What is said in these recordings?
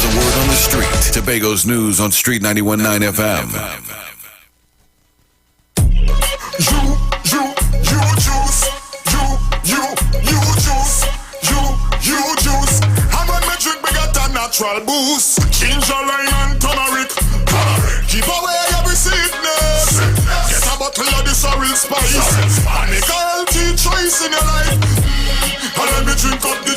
the word on the street. Tobago's news on Street 91.9 FM. You juice. And when me drink, me get a natural boost. Ginger, lime and turmeric. Keep away every sickness. Get a bottle of this orange spice. And make a healthy choice in your life. And let me drink up the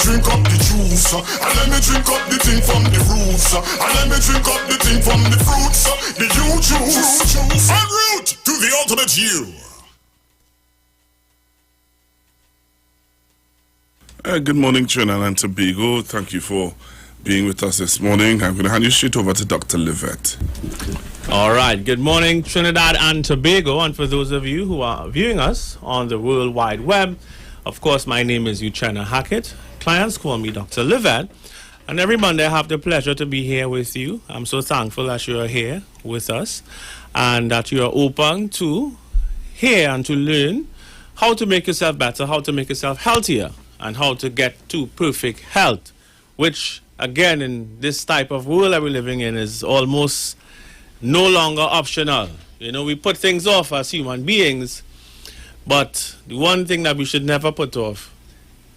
juice. And let me drink up the thing from the roots. And let me drink up the thing from the fruits. The you juice. En route to the ultimate you. Good morning, Trinidad and Tobago. Thank you for being with us this morning. I'm going to hand you straight over to Dr. Livet. All right. Good morning, Trinidad and Tobago. And for those of you who are viewing us on the World Wide Web, of course, my name is Uchenna Hackett. Clients call me Dr. Livet. And every Monday I have the pleasure to be here with you. I'm so thankful that you are here with us and that you are open to hear and to learn how to make yourself better, how to make yourself healthier, and how to get to perfect health, which, again, in this type of world that we're living in, is almost no longer optional. You know, we put things off as human beings, but the one thing that we should never put off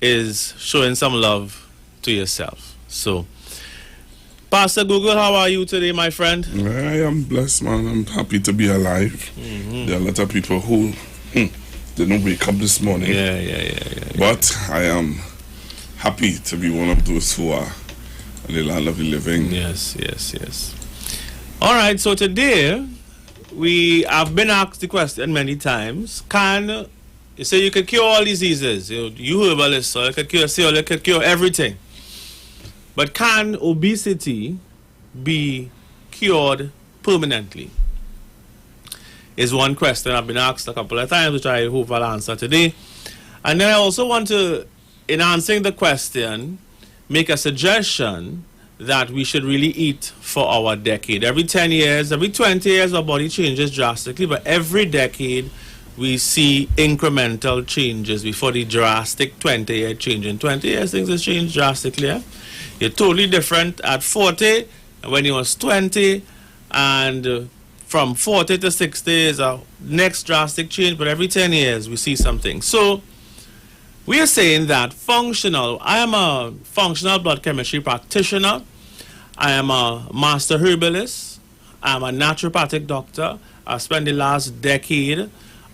is showing some love to yourself. So, Pastor Google, how are you today, my friend? I am blessed, man. I'm happy to be alive. There are a lot of people who didn't wake up this morning. Yeah. But I am happy to be one of those who are in the land of the living. Yes. All right, so today I've been asked the question many times. You say you could cure all diseases? You herbalists, so you could cure everything. But can obesity be cured permanently? Is one question I've been asked a couple of times, which I hope I'll answer today. And then I also want to, in answering the question, make a suggestion that we should really eat for our decade. Every 10 years, every 20 years, our body changes drastically, but every decade we see incremental changes before the drastic 20-year change. In 20 years, things have changed drastically. You're totally different at 40 when you was 20, and from 40 to 60 is a next drastic change, but every 10 years we see something. So we are saying that I am a functional blood chemistry practitioner. I am a master herbalist. I am a naturopathic doctor. I spent the last decade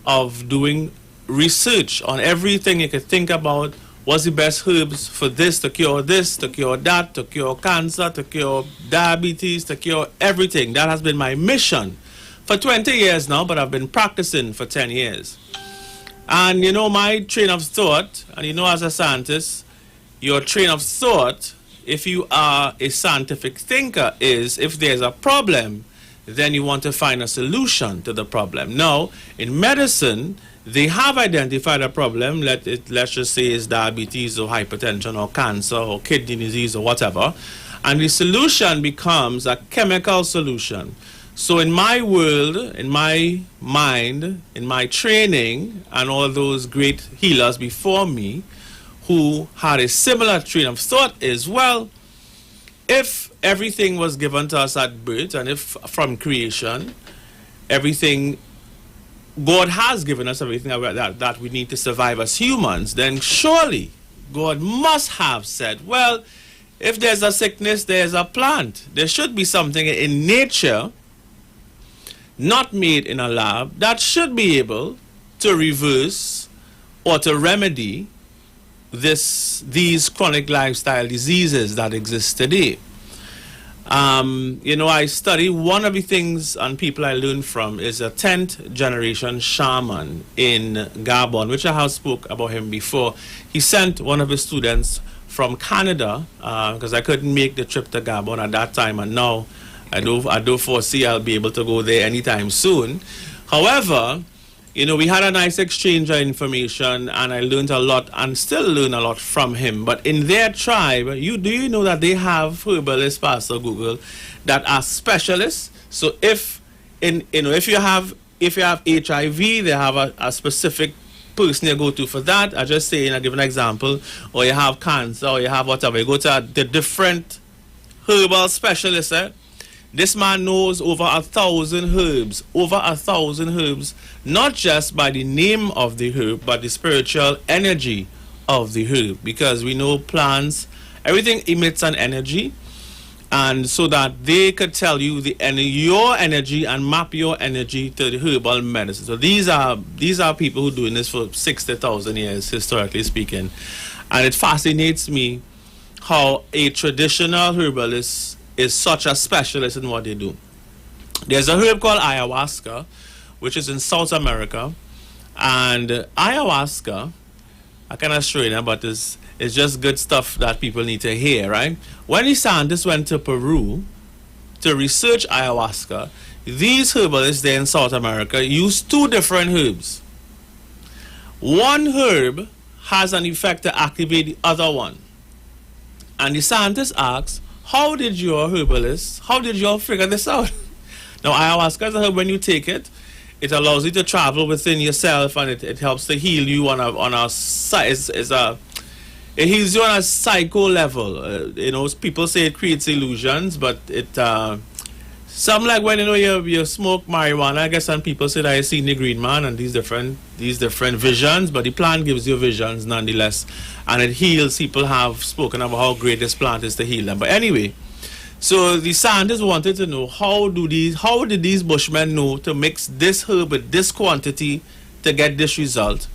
of doing research on everything you could think about. What's the best herbs for this, to cure that, to cure cancer, to cure diabetes, to cure everything. That has been my mission for 20 years now, but I've been practicing for 10 years. And you know, my train of thought, and you know, as a scientist, your train of thought, if you are a scientific thinker, is if there's a problem, then you want to find a solution to the problem. Now, in medicine, they have identified a problem, let's just say it's diabetes or hypertension or cancer or kidney disease or whatever, and the solution becomes a chemical solution. So in my world, in my mind, in my training, and all those great healers before me who had a similar train of thought is, well, if everything was given to us at birth, and if from creation, everything, God has given us everything that we need to survive as humans, then surely God must have said, well, if there's a sickness, there's a plant. There should be something in nature, not made in a lab, that should be able to reverse or to remedy these chronic lifestyle diseases that exist today. You know, I study, one of the things and people I learned from is a 10th generation shaman in Gabon, which I have spoke about him before. He sent one of his students from Canada, because I couldn't make the trip to Gabon at that time, and now I do foresee I'll be able to go there anytime soon. However, you know, we had a nice exchange of information, and I learned a lot and still learn a lot from him. But in their tribe, do you know that they have herbalists, Pastor Google, that are specialists? So if you have HIV, they have a specific person you go to for that. I just say, I give an example, or you have cancer, or you have whatever, you go to the different herbal specialist. This man knows over 1,000 herbs. Over 1,000 herbs. Not just by the name of the herb, but the spiritual energy of the herb. Because we know plants, everything emits an energy. And so that they could tell you your energy and map your energy to the herbal medicine. So these are people who are doing this for 60,000 years, historically speaking. And it fascinates me how a traditional herbalist is such a specialist in what they do. There's a herb called ayahuasca, which is in South America. And ayahuasca, I cannot show you now, but it's just good stuff that people need to hear, right? When the scientists went to Peru to research ayahuasca, these herbalists there in South America used two different herbs. One herb has an effect to activate the other one. And the scientists asked, how did you figure this out? Now, ayahuasca is a herb. When you take it, it allows you to travel within yourself, and it helps to heal you it heals you on a psycho level. People say it creates illusions, but it some like when you smoke marijuana, I guess some people say that I see the green man and these different visions, but the plant gives you visions nonetheless, and it heals. People have spoken about how great this plant is to heal them. But anyway, so the scientists wanted to know how did these bushmen know to mix this herb with this quantity to get this result?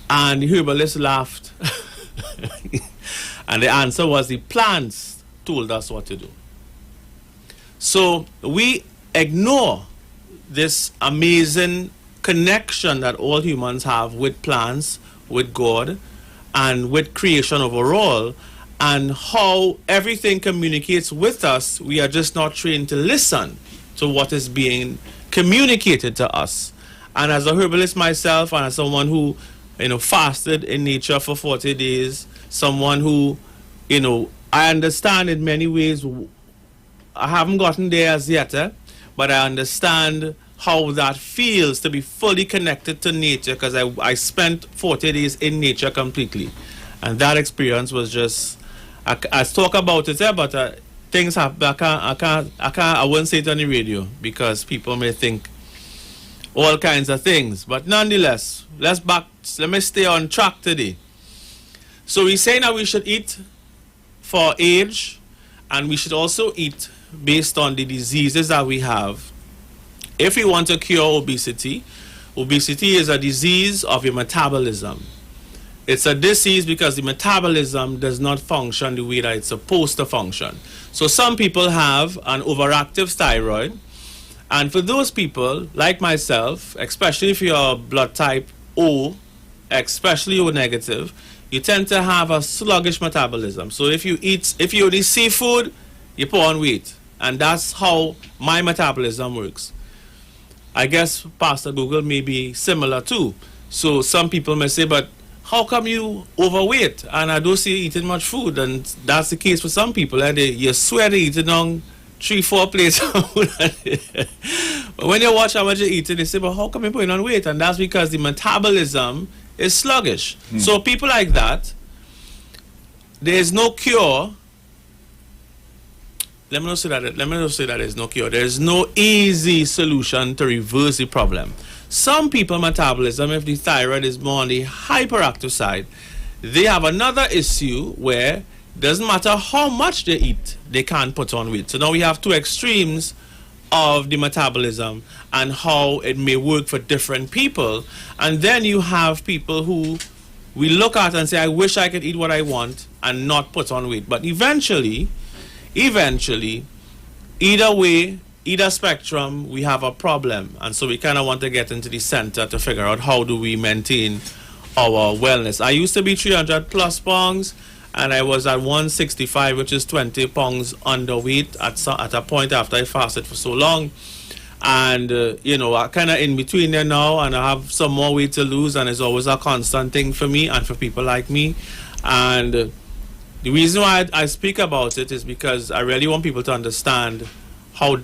And the herbalist laughed. And the answer was the plants told us what to do. So we ignore this amazing connection that all humans have with plants, with God, and with creation overall, and how everything communicates with us. We are just not trained to listen to what is being communicated to us. And as a herbalist myself, and as someone who fasted in nature for 40 days, someone who, I understand in many ways. I haven't gotten there as yet, but I understand how that feels to be fully connected to nature, because I spent 40 days in nature completely. And that experience was just, I talk about it there, but things happen. I wouldn't say it on the radio because people may think all kinds of things. But nonetheless, let me stay on track today. So we say now we should eat for age, and we should also eat based on the diseases that we have. If we want to cure obesity, obesity is a disease of your metabolism. It's a disease because the metabolism does not function the way that it's supposed to function. So some people have an overactive thyroid, and for those people, like myself, especially if you're blood type O, especially O negative, you tend to have a sluggish metabolism. So if you only seafood, you put on weight. And that's how my metabolism works. I guess Pastor Google may be similar too. So some people may say, but how come you overweight? And I don't see you eating much food. And that's the case for some people. You swear they're eating on 3-4 plates of food. But when you watch how much you're eating, they say, but how come you're putting on weight? And that's because the metabolism is sluggish. So people like that, there is no cure. Let me not say that there's no cure. There's no easy solution to reverse the problem. Some people metabolism, if the thyroid is more on the hyperactive side, they have another issue where it doesn't matter how much they eat, they can't put on weight. So now we have two extremes of the metabolism and how it may work for different people. And then you have people who we look at and say, I wish I could eat what I want and not put on weight. But eventually, either way, either spectrum, we have a problem. And so we kind of want to get into the center to figure out how do we maintain our wellness. I used to be 300 plus pounds, and I was at 165, which is 20 pounds underweight at a point after I fasted for so long. And, I kind of in between there now, and I have some more weight to lose, and it's always a constant thing for me and for people like me. And the reason why I speak about it is because I really want people to understand how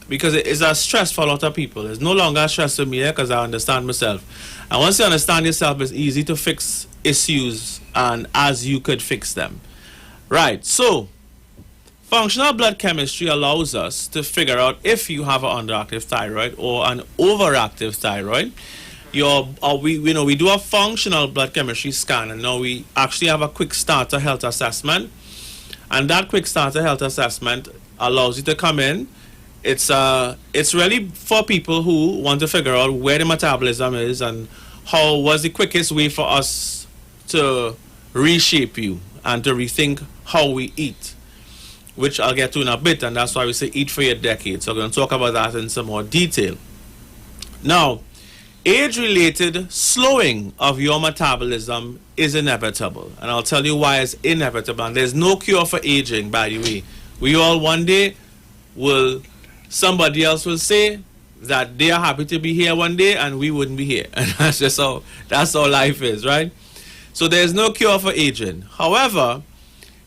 because it is a stress for a lot of people. It's no longer a stress for me because I understand myself. And once you understand yourself, it's easy to fix issues and as you could fix them. Right, so Functional blood chemistry allows us to figure out if you have an underactive thyroid or an overactive thyroid. We do a functional blood chemistry scan, and now we actually have a quick starter health assessment. And that quick starter health assessment allows you to come in. It's really for people who want to figure out where the metabolism is and what's the quickest way for us to reshape you and to rethink how we eat, which I'll get to in a bit, and that's why we say eat for your decade. So I'm going to talk about that in some more detail. Now, age-related slowing of your metabolism is inevitable, and I'll tell you why it's inevitable. And there's no cure for aging, by the way. We all one day somebody else will say that they are happy to be here one day and we wouldn't be here. And that's how life is, right? So there's no cure for aging. However,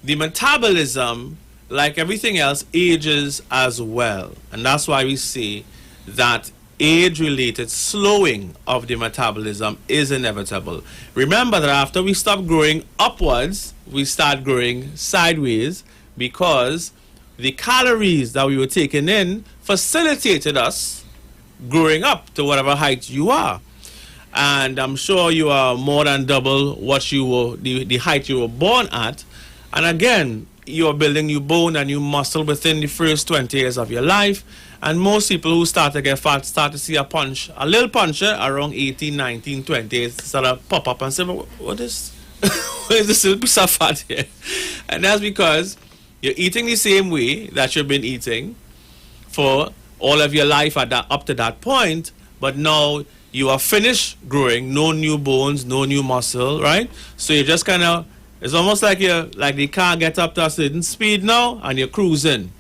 the metabolism, like everything else, ages as well. And that's why we say that age-related slowing of the metabolism is inevitable. Remember that after we stop growing upwards, we start growing sideways, because the calories that we were taking in facilitated us growing up to whatever height you are. And I'm sure you are more than double what you were, the height you were born at. And again, you are building new bone and new muscle within the first 20 years of your life. And most people who start to get fat start to see a little puncher around 18, 19, 20, sort of pop up and say, what is this little piece of fat here? And that's because you're eating the same way that you've been eating for all of your life up to that point, but now you are finished growing, no new bones, no new muscle, right? So you just kind of, it's almost like the car gets up to a certain speed now and you're cruising.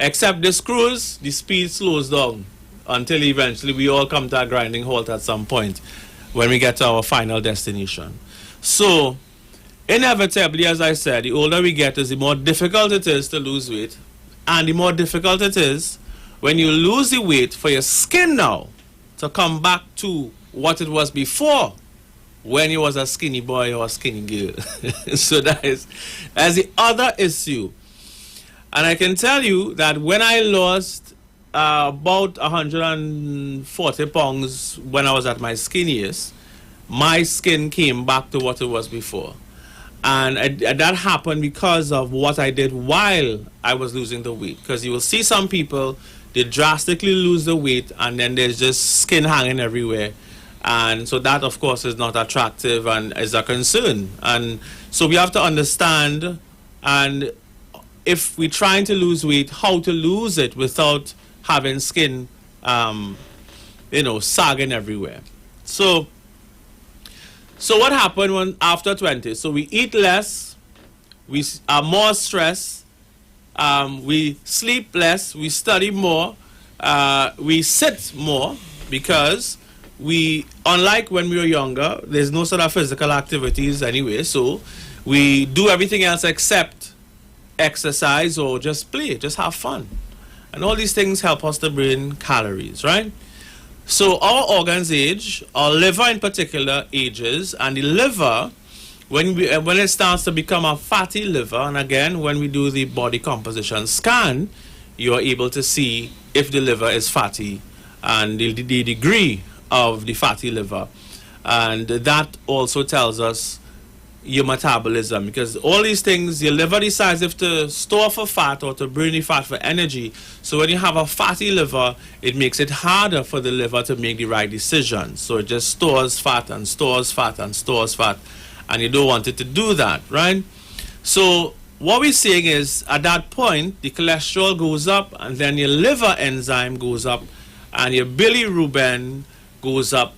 Except this cruise, the speed slows down until eventually we all come to a grinding halt at some point when we get to our final destination. So inevitably, as I said, the older we get, the more difficult it is to lose weight. And the more difficult it is when you lose the weight for your skin now to come back to what it was before, when you was a skinny boy or a skinny girl. So that's the other issue. And I can tell you that when I lost about 140 pounds when I was at my skinniest, my skin came back to what it was before. And that happened because of what I did while I was losing the weight. Because you will see some people, they drastically lose the weight and then there's just skin hanging everywhere. And so that, of course, is not attractive and is a concern. And so we have to understand, and if we're trying to lose weight, how to lose it without having skin, sagging everywhere. So what happened when after 20? So we eat less, we are more stressed, we sleep less, we study more, we sit more, because unlike when we were younger, there's no sort of physical activities anyway, so we do everything else except exercise or just play, just have fun. And all these things help us to burn calories, right? So our organs age, our liver in particular ages, and the liver, when it starts to become a fatty liver, and again, when we do the body composition scan, you are able to see if the liver is fatty and the degree of the fatty liver. And that also tells us your metabolism, because all these things, your liver decides if to store for fat or to burn the fat for energy. So when you have a fatty liver, it makes it harder for the liver to make the right decisions. So it just stores fat and stores fat and stores fat, and you don't want it to do that, right? So what we're saying is, at that point, the cholesterol goes up, and then your liver enzyme goes up, and your bilirubin goes up,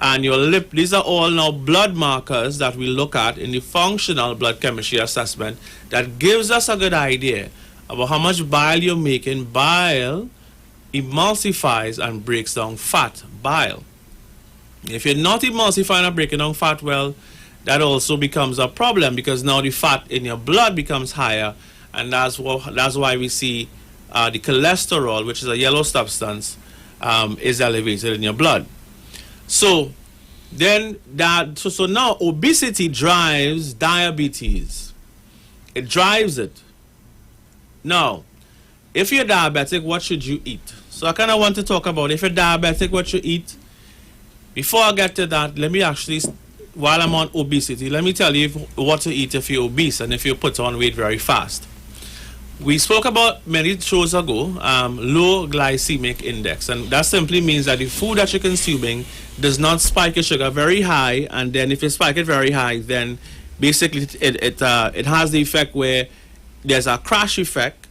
and your lip. These are all now blood markers that we look at in the functional blood chemistry assessment that gives us a good idea about how much bile you're making. Bile emulsifies and breaks down fat, bile. If you're not emulsifying and breaking down fat well, that also becomes a problem, because now the fat in your blood becomes higher, and that's why we see the cholesterol, which is a yellow substance, is elevated in your blood. So then so now obesity drives diabetes. It drives it. Now, if you're diabetic, what should you eat? So I kind of want to talk about if you're diabetic, what you eat. Before I get to that, let me actually, while I'm on obesity, let me tell you what to eat if you're obese and if you put on weight very fast. We spoke about many shows ago, low glycemic index, and that simply means that the food that you're consuming does not spike your sugar very high, and then if you spike it very high, then basically it has the effect where there's a crash effect,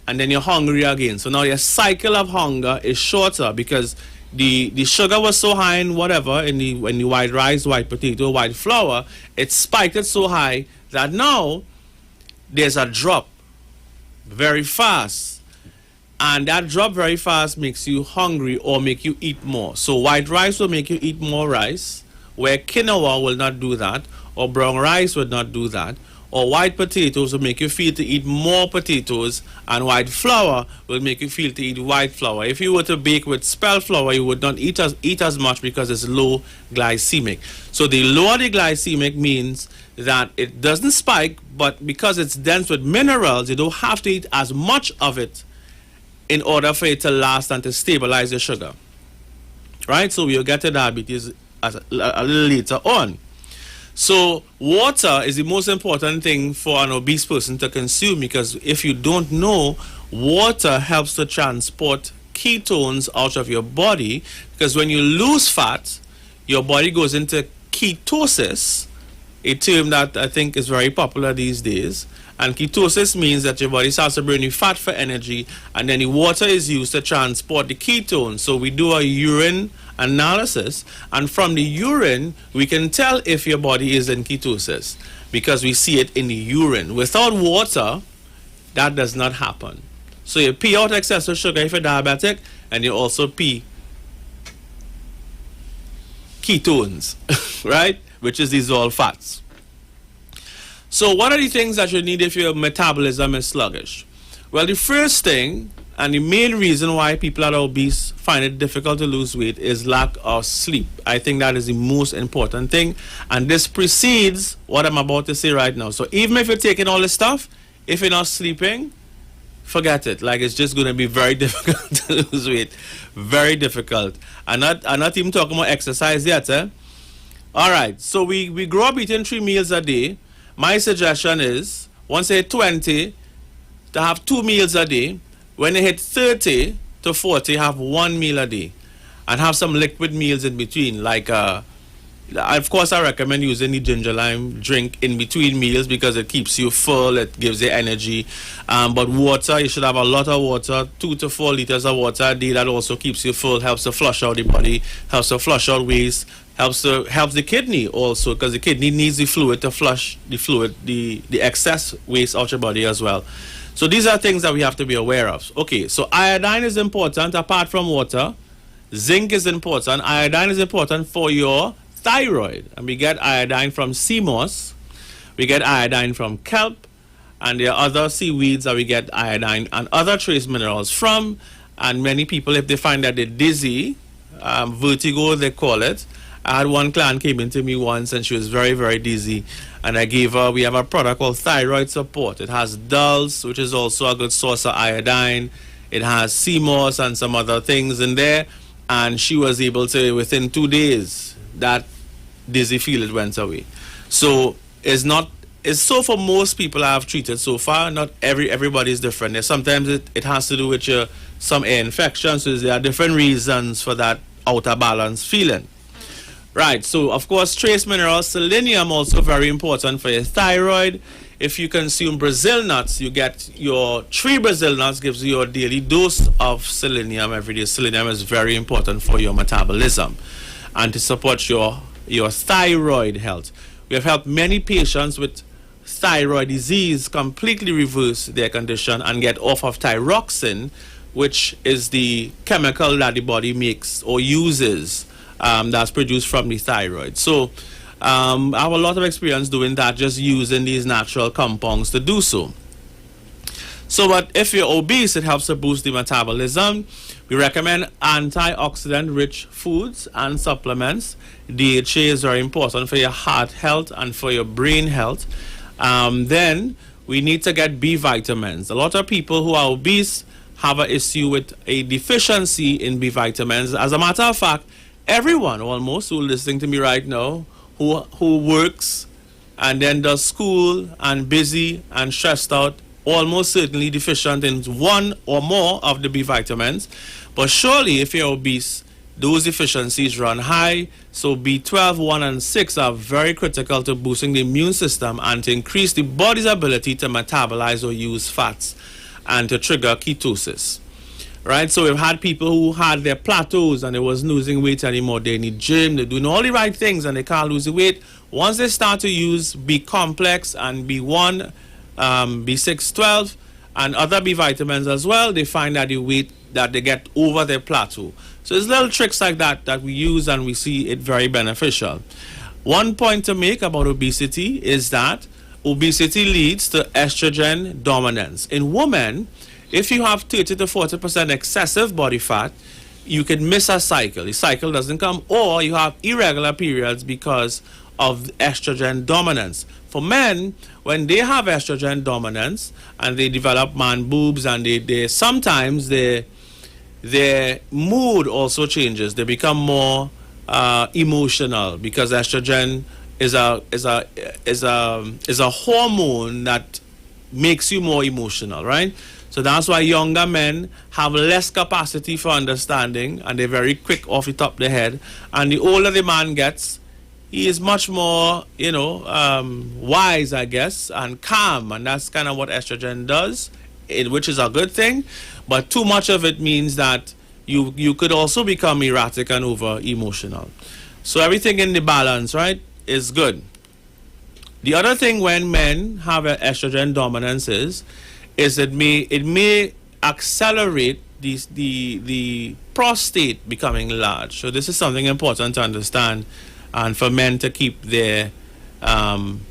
and then you're hungry again. So now your cycle of hunger is shorter because the sugar was so high in whatever, in the white rice, white potato, white flour, it spiked it so high that now there's a drop very fast, and that drop very fast makes you hungry or make you eat more. So white rice will make you eat more rice, where quinoa will not do that, or brown rice will not do that, or white potatoes will make you feel to eat more potatoes, and white flour will make you feel to eat white flour. If you were to bake with spelt flour, you would not eat as much because it's low glycemic. So the lower the glycemic means that it doesn't spike, but because it's dense with minerals, you don't have to eat as much of it in order for it to last and to stabilize your sugar. Right? So we'll get to diabetes a little later on. So water is the most important thing for an obese person to consume, because if you don't know, water helps to transport ketones out of your body, because when you lose fat, your body goes into ketosis, a term that I think is very popular these days. And ketosis means that your body starts to burn fat for energy, and then the water is used to transport the ketones. So we do a urine analysis, and from the urine we can tell if your body is in ketosis because we see it in the urine. Without water, that does not happen. So you pee out excessive sugar if you're diabetic, and you also pee ketones, right? Which is dissolved fats. So what are the things that you need if your metabolism is sluggish? Well, the first thing, and the main reason why people that are obese find it difficult to lose weight, is lack of sleep. I think that is the most important thing, and this precedes what I'm about to say right now. So even if you're taking all this stuff, if you're not sleeping, forget it. Like, it's just going to be very difficult to lose weight. Very difficult. I'm not even talking about exercise yet, eh? All right, so we grow up eating 3 meals a day. My suggestion is, once you hit 20, to have 2 meals a day. When you hit 30 to 40, have 1 meal a day. And have some liquid meals in between. Like, of course, I recommend using the ginger lime drink in between meals because it keeps you full, it gives you energy. But water, you should have a lot of water, 2 to 4 liters of water a day. That also keeps you full, helps to flush out the body, helps to flush out waste, helps the kidney also, because the kidney needs the fluid to flush the excess waste out your body as well. So these are things that we have to be aware of. Okay, so iodine is important apart from water. Zinc is important. Iodine is important for your thyroid. And we get iodine from sea moss. We get iodine from kelp. And there are other seaweeds that we get iodine and other trace minerals from. And many people, if they find that they're dizzy, vertigo they call it. I had one client came into me once and she was very, very dizzy. And I gave her, we have a product called Thyroid Support. It has dulse, which is also a good source of iodine. It has sea moss and some other things in there. And she was able to, within 2 days, that dizzy feeling went away. So it's so for most people I have treated so far. Not everybody is different. Sometimes it has to do with some air infections. So there are different reasons for that out of balance feeling. Right, so of course trace minerals, selenium also very important for your thyroid. If you consume Brazil nuts, you get your 3 Brazil nuts gives you your daily dose of selenium every day. Selenium is very important for your metabolism and to support your thyroid health. We have helped many patients with thyroid disease completely reverse their condition and get off of thyroxine, which is the chemical that the body makes or uses that's produced from the thyroid. So I have a lot of experience doing that, just using these natural compounds to do so. So but if you're obese, it helps to boost the metabolism. We recommend antioxidant rich foods and supplements. DHA is very important for your heart health and for your brain health. Then we need to get B vitamins. A lot of people who are obese have an issue with a deficiency in B vitamins. As a matter of fact, everyone almost who listening to me right now who works and then does school and busy and stressed out, almost certainly deficient in one or more of the B vitamins. But surely if you're obese, those deficiencies run high. So B12, 1 and 6 are very critical to boosting the immune system and to increase the body's ability to metabolize or use fats and to trigger ketosis. Right? So we've had people who had their plateaus and they wasn't losing weight anymore. They need gym, they're doing all the right things and they can't lose the weight. Once they start to use B complex and B1, B6, 12 and other B vitamins as well, they find that the weight that they get over their plateau. So there's little tricks like that that we use and we see it very beneficial. One point to make about obesity is that obesity leads to estrogen dominance. In women, if you have 30 to 40% excessive body fat, you can miss a cycle. The cycle doesn't come, or you have irregular periods because of estrogen dominance. For men, when they have estrogen dominance and they develop man boobs and they sometimes their mood also changes. They become more emotional because estrogen is a hormone that makes you more emotional, right? So that's why younger men have less capacity for understanding and they're very quick off the top of their head. And the older the man gets, he is much more, wise, I guess, and calm. And that's kind of what estrogen does, which is a good thing. But too much of it means that you could also become erratic and over emotional. So everything in the balance, right, is good. The other thing when men have an estrogen dominance is it may accelerate the prostate becoming large. So this is something important to understand, and for men to keep their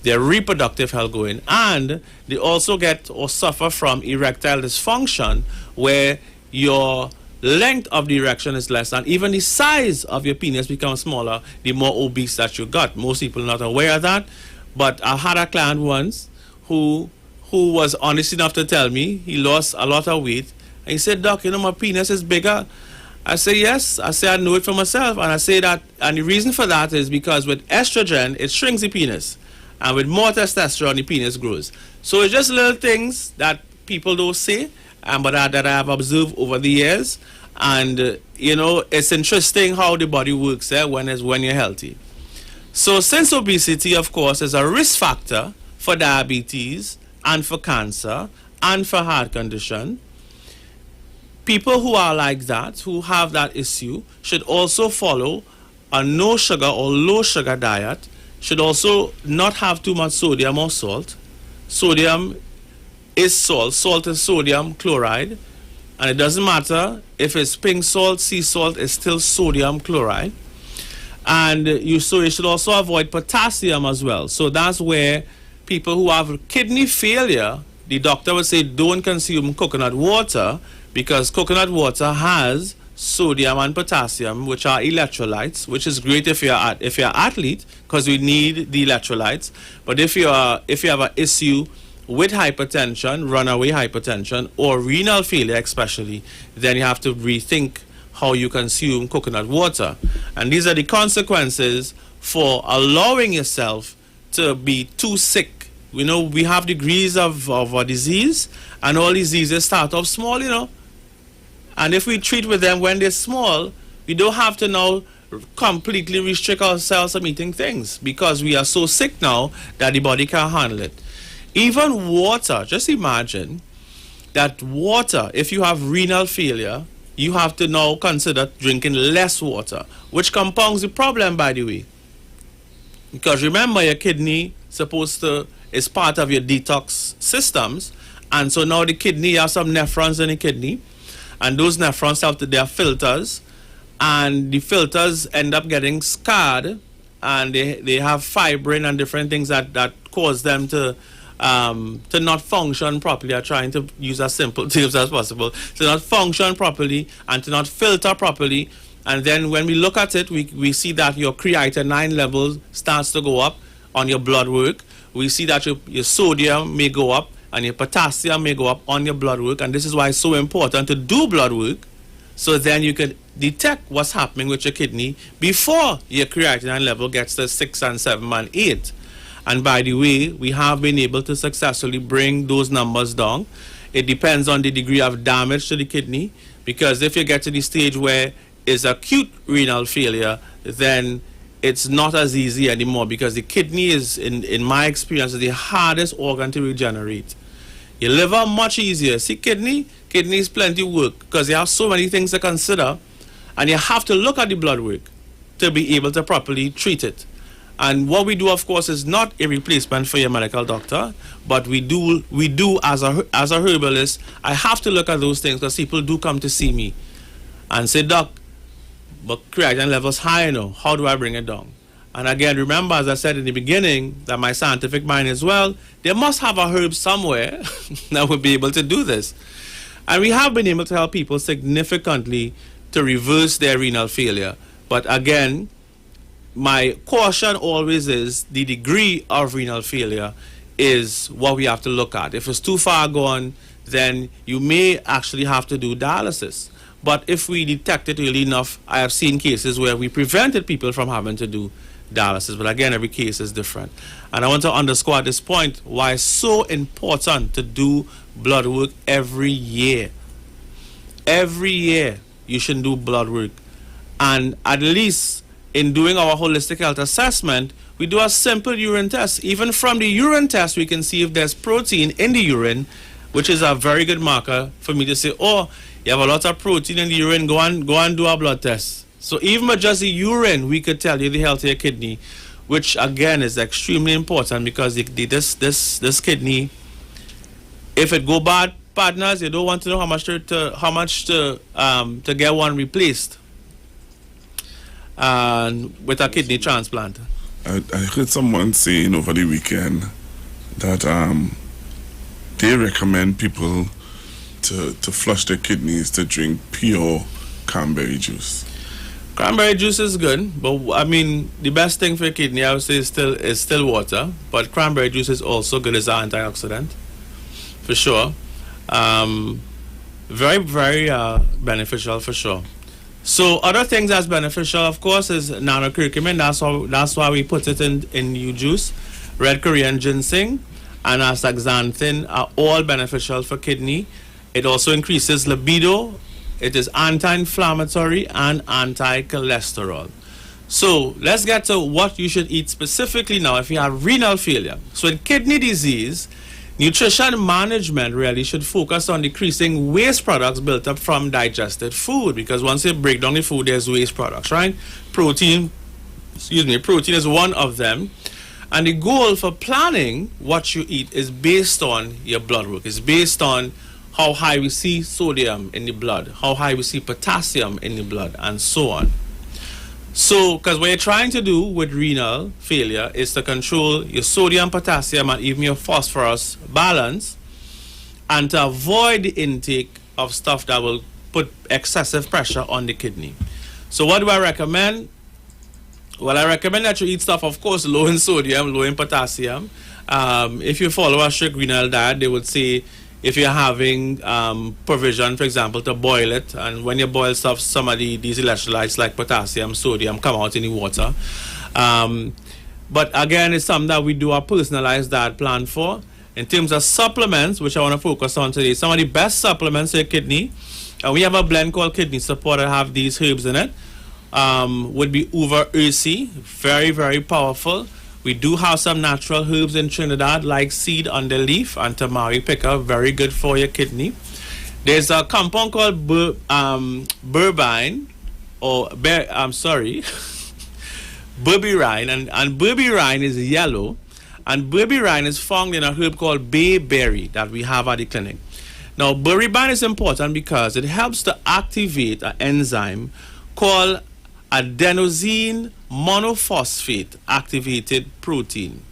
reproductive health going. And they also get or suffer from erectile dysfunction, where your length of the erection is less and even the size of your penis becomes smaller the more obese that you got. Most people are not aware of that, but I had a client once who was honest enough to tell me he lost a lot of weight, and he said, "Doc, my penis is bigger." I say, "Yes." I say, "I know it for myself." And I say that, and the reason for that is because with estrogen, it shrinks the penis. And with more testosterone, the penis grows. So it's just little things that people don't say, but that I have observed over the years. And, it's interesting how the body works when you're healthy. So since obesity, of course, is a risk factor for diabetes and for cancer and for heart condition, people who are like that, who have that issue, should also follow a no sugar or low sugar diet, should also not have too much sodium or salt. Sodium is salt. Salt is sodium chloride. And it doesn't matter if it's pink salt, sea salt, it's still sodium chloride. And you should also avoid potassium as well. So that's where people who have kidney failure, the doctor would say don't consume coconut water, because coconut water has sodium and potassium, which are electrolytes, which is great if you're an athlete, because we need the electrolytes. But if you have an issue with hypertension, runaway hypertension, or renal failure especially, then you have to rethink how you consume coconut water. And these are the consequences for allowing yourself to be too sick. We have degrees of a disease, and all diseases start off small, And if we treat with them when they're small, we don't have to now completely restrict ourselves from eating things, because we are so sick now that the body can't handle it. Even water, just imagine that water, if you have renal failure, you have to now consider drinking less water, which compounds the problem, by the way. Because remember, your kidney is part of your detox systems, and so now the kidney, you have some nephrons in the kidney, and those nephrons have their filters, and the filters end up getting scarred, and they have fibrin and different things that cause them to not function properly. I'm trying to use as simple terms as possible. To not function properly and to not filter properly. And then when we look at it, we see that your creatinine level starts to go up on your blood work. We see that your sodium may go up, and your potassium may go up on your blood work, and this is why it's so important to do blood work, so then you can detect what's happening with your kidney before your creatinine level gets to 6 and 7 and 8. And by the way, we have been able to successfully bring those numbers down. It depends on the degree of damage to the kidney, because if you get to the stage where it's acute renal failure, then it's not as easy anymore, because the kidney is, in my experience, is the hardest organ to regenerate. Your liver, much easier. See, kidney is plenty work, because you have so many things to consider, and you have to look at the blood work to be able to properly treat it. And what we do, of course, is not a replacement for your medical doctor, but we do as a herbalist, I have to look at those things, because people do come to see me and say, Doc, but creatinine level's high, how do I bring it down? And again, remember, as I said in the beginning, that my scientific mind as well, they must have a herb somewhere that will be able to do this. And we have been able to help people significantly to reverse their renal failure. But again, my caution always is the degree of renal failure is what we have to look at. If it's too far gone, then you may actually have to do dialysis. But if we detect it early enough, I have seen cases where we prevented people from having to do dialysis. But again, every case is different. And I want to underscore at this point why it's so important to do blood work every year. Every year you should do blood work. And at least in doing our holistic health assessment, we do a simple urine test. Even from the urine test, we can see if there's protein in the urine, which is a very good marker for me to say, oh, you have a lot of protein in the urine, go and do a blood test. So even with just the urine, we could tell you the health of your kidney, which again is extremely important, because this kidney, if it go bad, partners, you don't want to know how much to get one replaced with a kidney transplant. I heard someone saying over the weekend that they recommend people to flush their kidneys to drink pure cranberry juice. Cranberry juice is good, but I mean the best thing for your kidney, I would say, is still water. But cranberry juice is also good as an antioxidant, for sure. Very, very beneficial for sure. So other things that's beneficial, of course, is nanocurcumin. That's why we put it in new juice. Red Korean ginseng and astaxanthin are all beneficial for kidney. It also increases libido. It is anti-inflammatory and anti-cholesterol. So let's get to what you should eat specifically now if you have renal failure. So in kidney disease, nutrition management really should focus on decreasing waste products built up from digested food, because once you break down the food, there's waste products, right? Protein is one of them. And the goal for planning what you eat is based on your blood work. It's based on how high we see sodium in the blood, how high we see potassium in the blood, and so on. So, because what you're trying to do with renal failure is to control your sodium, potassium, and even your phosphorus balance, and to avoid the intake of stuff that will put excessive pressure on the kidney. So what do I recommend? Well, I recommend that you eat stuff, of course, low in sodium, low in potassium. If you follow a strict renal diet, they would say if you're having provision, for example, to boil it, and when you boil stuff, some of these electrolytes like potassium, sodium come out in the water. But again, it's something that we do a personalized diet plan for. In terms of supplements, which I want to focus on today, some of the best supplements for your kidney, and we have a blend called Kidney Support that have these herbs in it, would be Uber Ursi, very, very powerful. We do have some natural herbs in Trinidad like seed underleaf and tamari picker, very good for your kidney. There's a compound called berberine, and berberine is yellow, and berberine is found in a herb called bayberry that we have at the clinic. Now, berberine is important because it helps to activate an enzyme called adenosine monophosphate activated protein,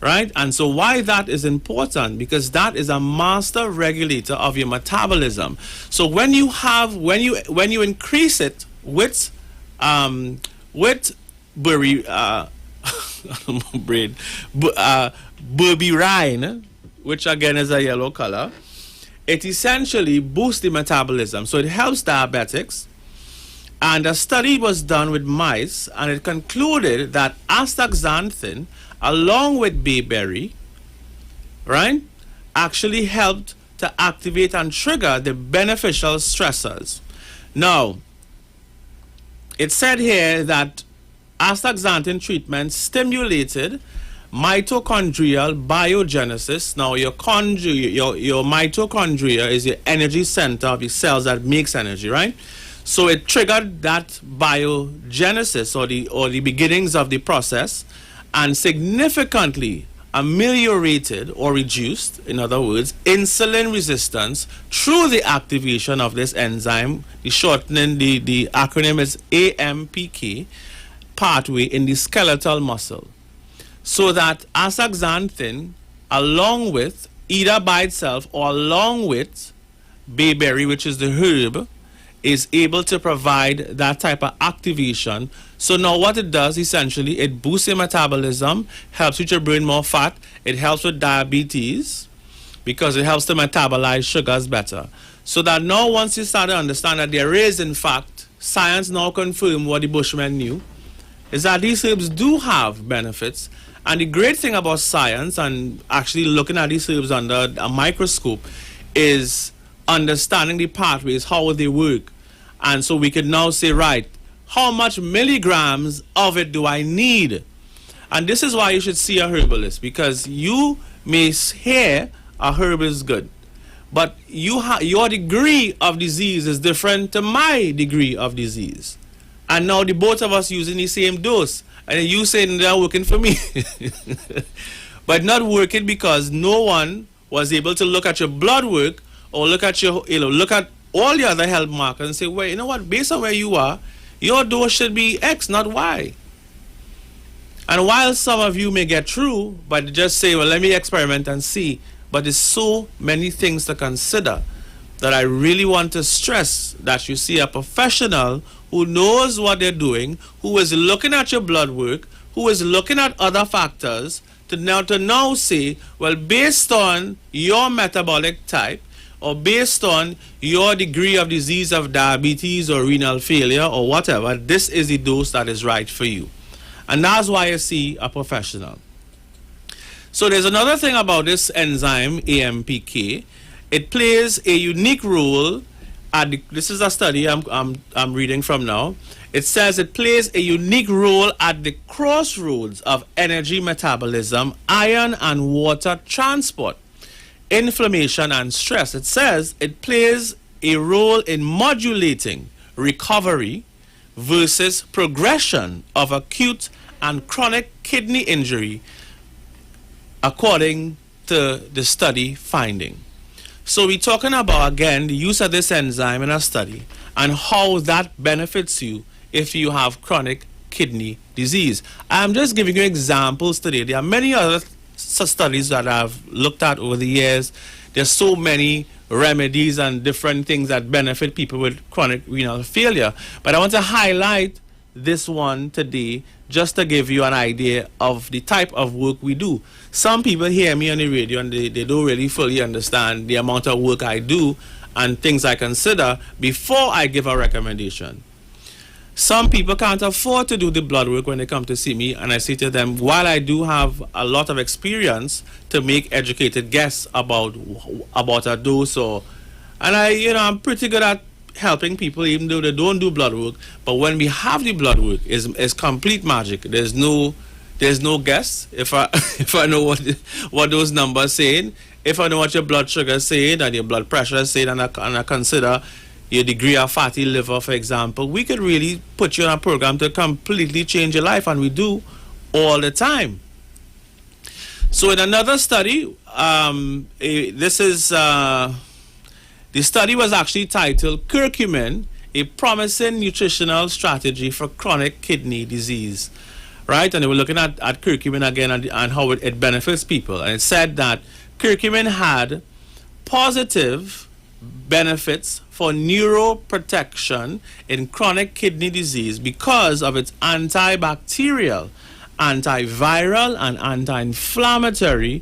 right? And so why that is important, because that is a master regulator of your metabolism. So when you increase it with berberine, which again is a yellow color, it essentially boosts the metabolism. So it helps diabetics. And a study was done with mice, and it concluded that astaxanthin, along with bayberry, right, actually helped to activate and trigger the beneficial stressors. Now, it said here that astaxanthin treatment stimulated mitochondrial biogenesis. Now, your mitochondria is your energy center of the cells that makes energy, right? So it triggered that biogenesis or the beginnings of the process, and significantly ameliorated or reduced, in other words, insulin resistance through the activation of this enzyme. The shortening, the acronym is AMPK pathway in the skeletal muscle. So that astaxanthin, along with, either by itself or along with bayberry, which is the herb, is able to provide that type of activation. So now what it does, essentially, it boosts your metabolism, helps you to burn more fat, it helps with diabetes because it helps to metabolize sugars better. So that now once you start to understand that there is, in fact, science now confirm what the Bushmen knew, is that these herbs do have benefits. And the great thing about science and actually looking at these herbs under a microscope is understanding the pathways, how they work. And so we can now say, right, how much milligrams of it do I need? And this is why you should see a herbalist, because you may hear a herb is good, but your degree of disease is different to my degree of disease. And now the both of us using the same dose, and you saying they're working for me. But not working because no one was able to look at your blood work or look at your, look at all the other health markers and say, well, you know what, based on where you are, your dose should be X, not Y. And while some of you may get through, but just say, well, let me experiment and see. But there's so many things to consider that I really want to stress that you see a professional who knows what they're doing, who is looking at your blood work, who is looking at other factors to now say, well, based on your metabolic type, or based on your degree of disease of diabetes or renal failure or whatever, this is the dose that is right for you. And that's why I see a professional. So there's another thing about this enzyme, AMPK. It plays a unique role at this is a study I'm reading from now. It says it plays a unique role at the crossroads of energy metabolism, iron and water transport, inflammation and stress. It says it plays a role in modulating recovery versus progression of acute and chronic kidney injury, according to the study finding. So we're talking about, again, the use of this enzyme in a study and how that benefits you if you have chronic kidney disease. I'm just giving you examples today. There are many other studies that I've looked at over the years. There's so many remedies and different things that benefit people with chronic renal failure. But I want to highlight this one today just to give you an idea of the type of work we do. Some people hear me on the radio and they don't really fully understand the amount of work I do and things I consider before I give a recommendation. Some people can't afford to do the blood work when they come to see me, and I say to them, while I do have a lot of experience to make educated guesses about a dose, I'm pretty good at helping people even though they don't do blood work. But when we have the blood work, is complete magic. There's no guess. If I know what those numbers saying, if I know what your blood sugar is saying and your blood pressure is saying, and I consider your degree of fatty liver, for example, we could really put you on a program to completely change your life, and we do all the time. So in another study, the study was actually titled Curcumin, a Promising Nutritional Strategy for Chronic Kidney Disease. Right? And they were looking at curcumin again and how it benefits people. And it said that curcumin had positive benefits for neuroprotection in chronic kidney disease because of its antibacterial, antiviral, and anti-inflammatory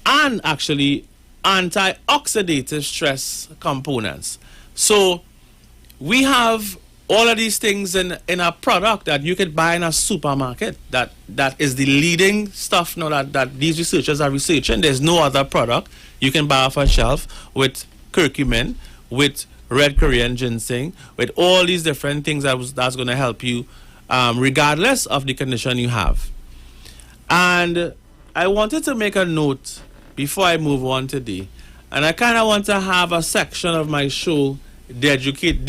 and actually antioxidative stress components. So we have all of these things in a product that you could buy in a supermarket that is the leading stuff now that these researchers are researching. There's no other product you can buy off a shelf with curcumin, with red Korean ginseng, with all these different things that's going to help you regardless of the condition you have. And I wanted to make a note before I move on today, and I kind of want to have a section of my show dedicated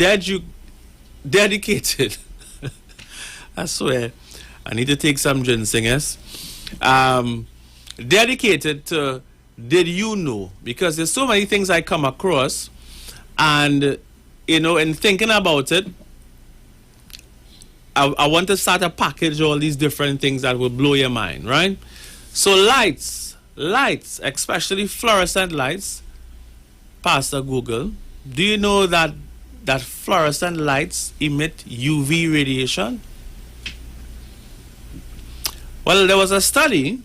I swear I need to take some ginseng, yes, dedicated to did you know, because there's so many things I come across, and you know, in thinking about it, I want to start to package all these different things that will blow your mind, right? So lights, especially fluorescent lights, Pastor Google, do you know that fluorescent lights emit UV radiation? Well, there was a study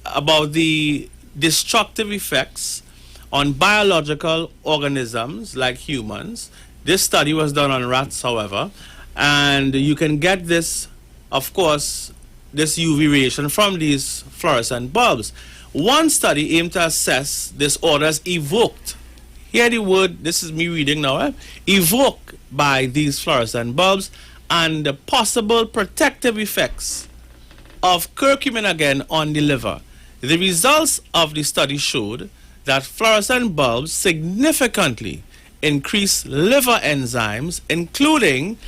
about the destructive effects on biological organisms like humans. This study was done on rats, however, and you can get this, of course, this UV radiation from these fluorescent bulbs. One study aimed to assess disorders evoked. Hear the word, this is me reading now, evoked by these fluorescent bulbs, and the possible protective effects of curcumin again on the liver. The results of the study showed that fluorescent bulbs significantly increase liver enzymes, including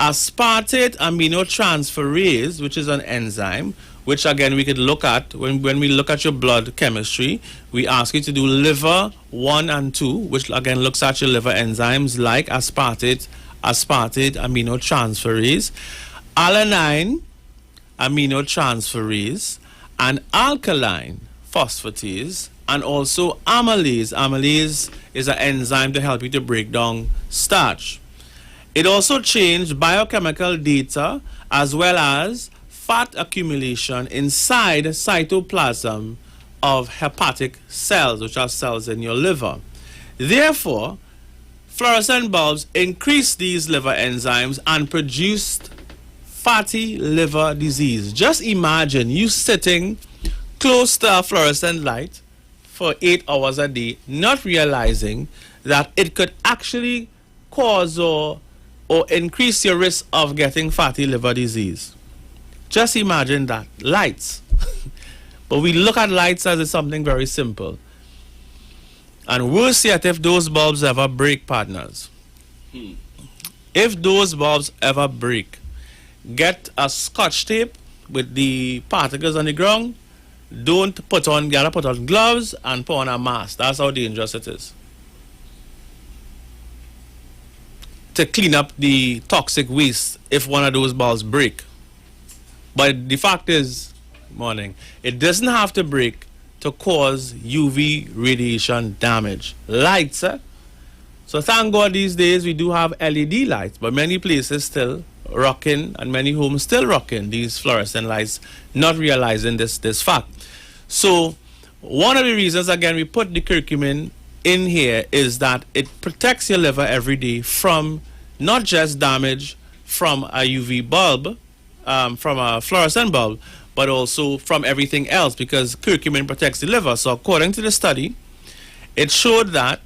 aspartate aminotransferase, which is an enzyme, which again we could look at when we look at your blood chemistry. We ask you to do liver 1 and 2, which again looks at your liver enzymes like aspartate aminotransferase, alanine aminotransferase, and alkaline phosphatase, and also amylase. Amylase is an enzyme to help you to break down starch. It also changed biochemical data as well as fat accumulation inside cytoplasm of hepatic cells, which are cells in your liver. Therefore, fluorescent bulbs increase these liver enzymes and produced fatty liver disease. Just imagine you sitting close to a fluorescent light for 8 hours a day, not realizing that it could actually cause or increase your risk of getting fatty liver disease. Just imagine that. Lights. But we look at lights as something very simple. And worse yet, if those bulbs ever break, partners. If those bulbs ever break, get a scotch tape with the particles on the ground. Gotta put on gloves and put on a mask. That's how dangerous it is. To clean up the toxic waste if one of those bulbs break. But the fact is, it doesn't have to break to cause UV radiation damage. Lights, So thank God these days we do have LED lights, but many places still rocking, and many homes still rocking these fluorescent lights, not realizing this fact. So one of the reasons, again, we put the curcumin in here is that it protects your liver every day from not just damage from a UV bulb, from a fluorescent bulb, but also from everything else, because curcumin protects the liver. So according to the study, it showed that,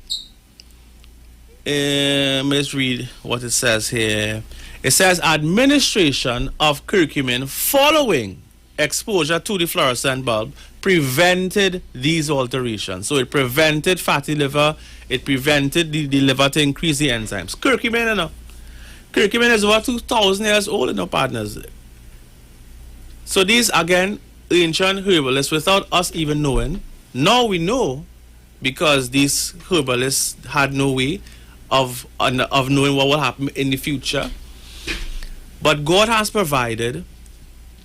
let's read what it says here. It says administration of curcumin following exposure to the fluorescent bulb prevented these alterations. So it prevented fatty liver, it prevented the liver to increase the enzymes. Curcumin, curcumin is over 2,000 years old, partners. So these, again, ancient herbalists, without us even knowing, now we know, because these herbalists had no way of knowing what will happen in the future. But God has provided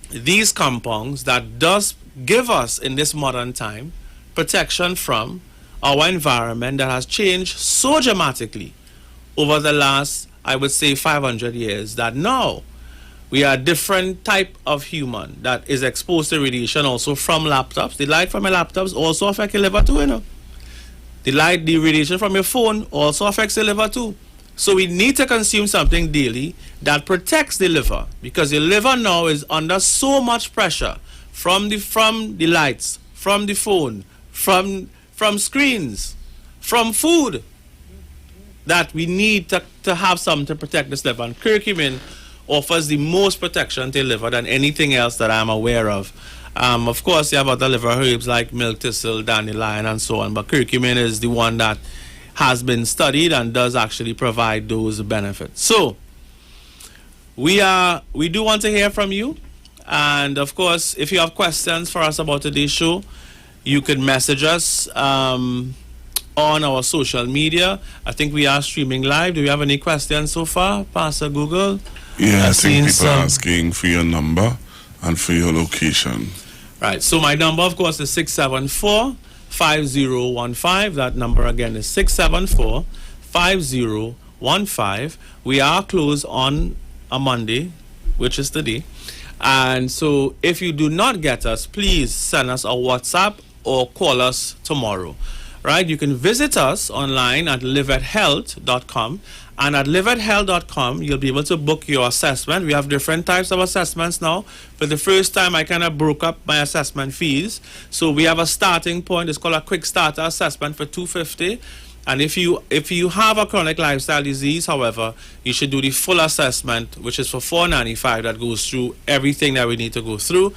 these compounds that does give us, in this modern time, protection from our environment that has changed so dramatically over the last, I would say, 500 years, that now We are a different type of human that is exposed to radiation also from laptops. The light from your laptops also affects your liver too, you know. The radiation from your phone also affects the liver too. So we need to consume something daily that protects the liver, because the liver now is under so much pressure from the lights, from the phone, from screens, from food, that we need to have something to protect this liver. And curcumin offers the most protection to the liver than anything else that I'm aware of. Of course, you have other liver herbs like milk thistle, dandelion, and so on, but curcumin is the one that has been studied and does actually provide those benefits. So we do want to hear from you, and of course, if you have questions for us about today's show, you can message us on our social media. I think we are streaming live. Do you have any questions so far, Pastor Google? Yeah, I think people are asking for your number and for your location. Right, so my number, of course, is 674-5015. That number again is 674-5015. We are closed on a Monday, which is today. And so if you do not get us, please send us a WhatsApp or call us tomorrow. Right, you can visit us online at livethealth.com, and at livethealth.com you'll be able to book your assessment. We have different types of assessments now. For the first time, I kind of broke up my assessment fees. So we have a starting point. It's called a quick starter assessment for $250. And if you have a chronic lifestyle disease, however, you should do the full assessment, which is for $495. That goes through everything that we need to go through.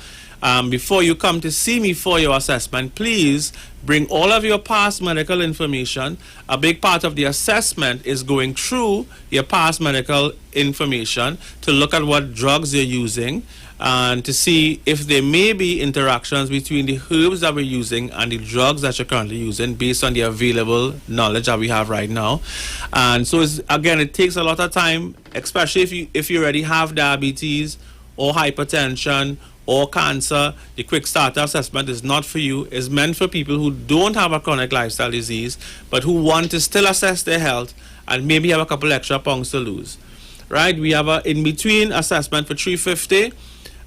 Before you come to see me for your assessment, please bring all of your past medical information. A big part of the assessment is going through your past medical information to look at what drugs you're using and to see if there may be interactions between the herbs that we're using and the drugs that you're currently using based on the available knowledge that we have right now. And so, again, it takes a lot of time, especially if you already have diabetes or hypertension or cancer. The quick starter assessment is not for you. It's meant for people who don't have a chronic lifestyle disease but who want to still assess their health and maybe have a couple extra pounds to lose. Right? We have a in-between assessment for $350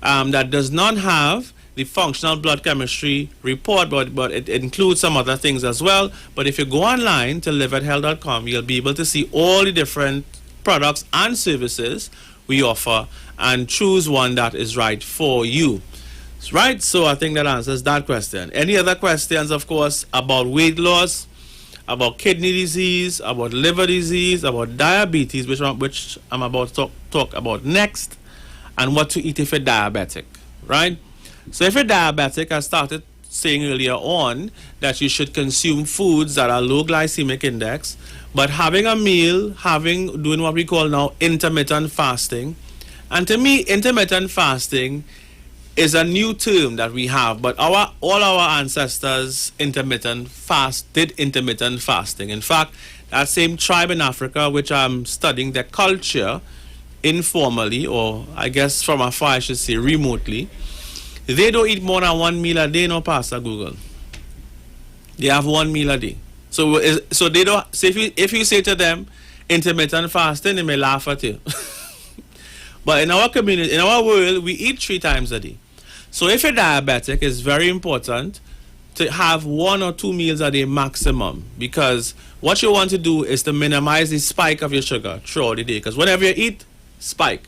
that does not have the functional blood chemistry report, but it includes some other things as well. But if you go online to livethealth.com, you'll be able to see all the different products and services we offer and choose one that is right for you. Right? So I think that answers that question. Any other questions, of course, about weight loss, about kidney disease, about liver disease, about diabetes, which I'm about to talk about next, and what to eat if you're diabetic, right? So if you're diabetic, I started saying earlier on that you should consume foods that are low glycemic index, but having a meal, doing what we call now intermittent fasting. And to me, intermittent fasting is a new term that we have, but all our ancestors did intermittent fasting. In fact, that same tribe in Africa, which I'm studying their culture informally, or I guess from afar I should say remotely, they don't eat more than one meal a day, no, Pastor Google. They have one meal a day. So they don't. So if you say to them intermittent fasting, they may laugh at you. But in our community, in our world, we eat 3 times a day. So if you're diabetic, it's very important to have 1 or 2 meals a day maximum, because what you want to do is to minimize the spike of your sugar throughout the day. Because whenever you eat, spike.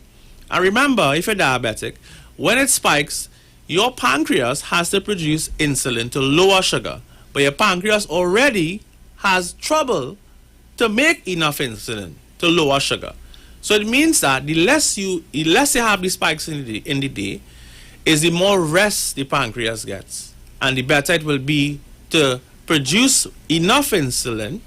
And remember, if you're diabetic, when it spikes, your pancreas has to produce insulin to lower sugar. But your pancreas already has trouble to make enough insulin to lower sugar. So it means that the less you have the spikes in the day, is the more rest the pancreas gets, and the better it will be to produce enough insulin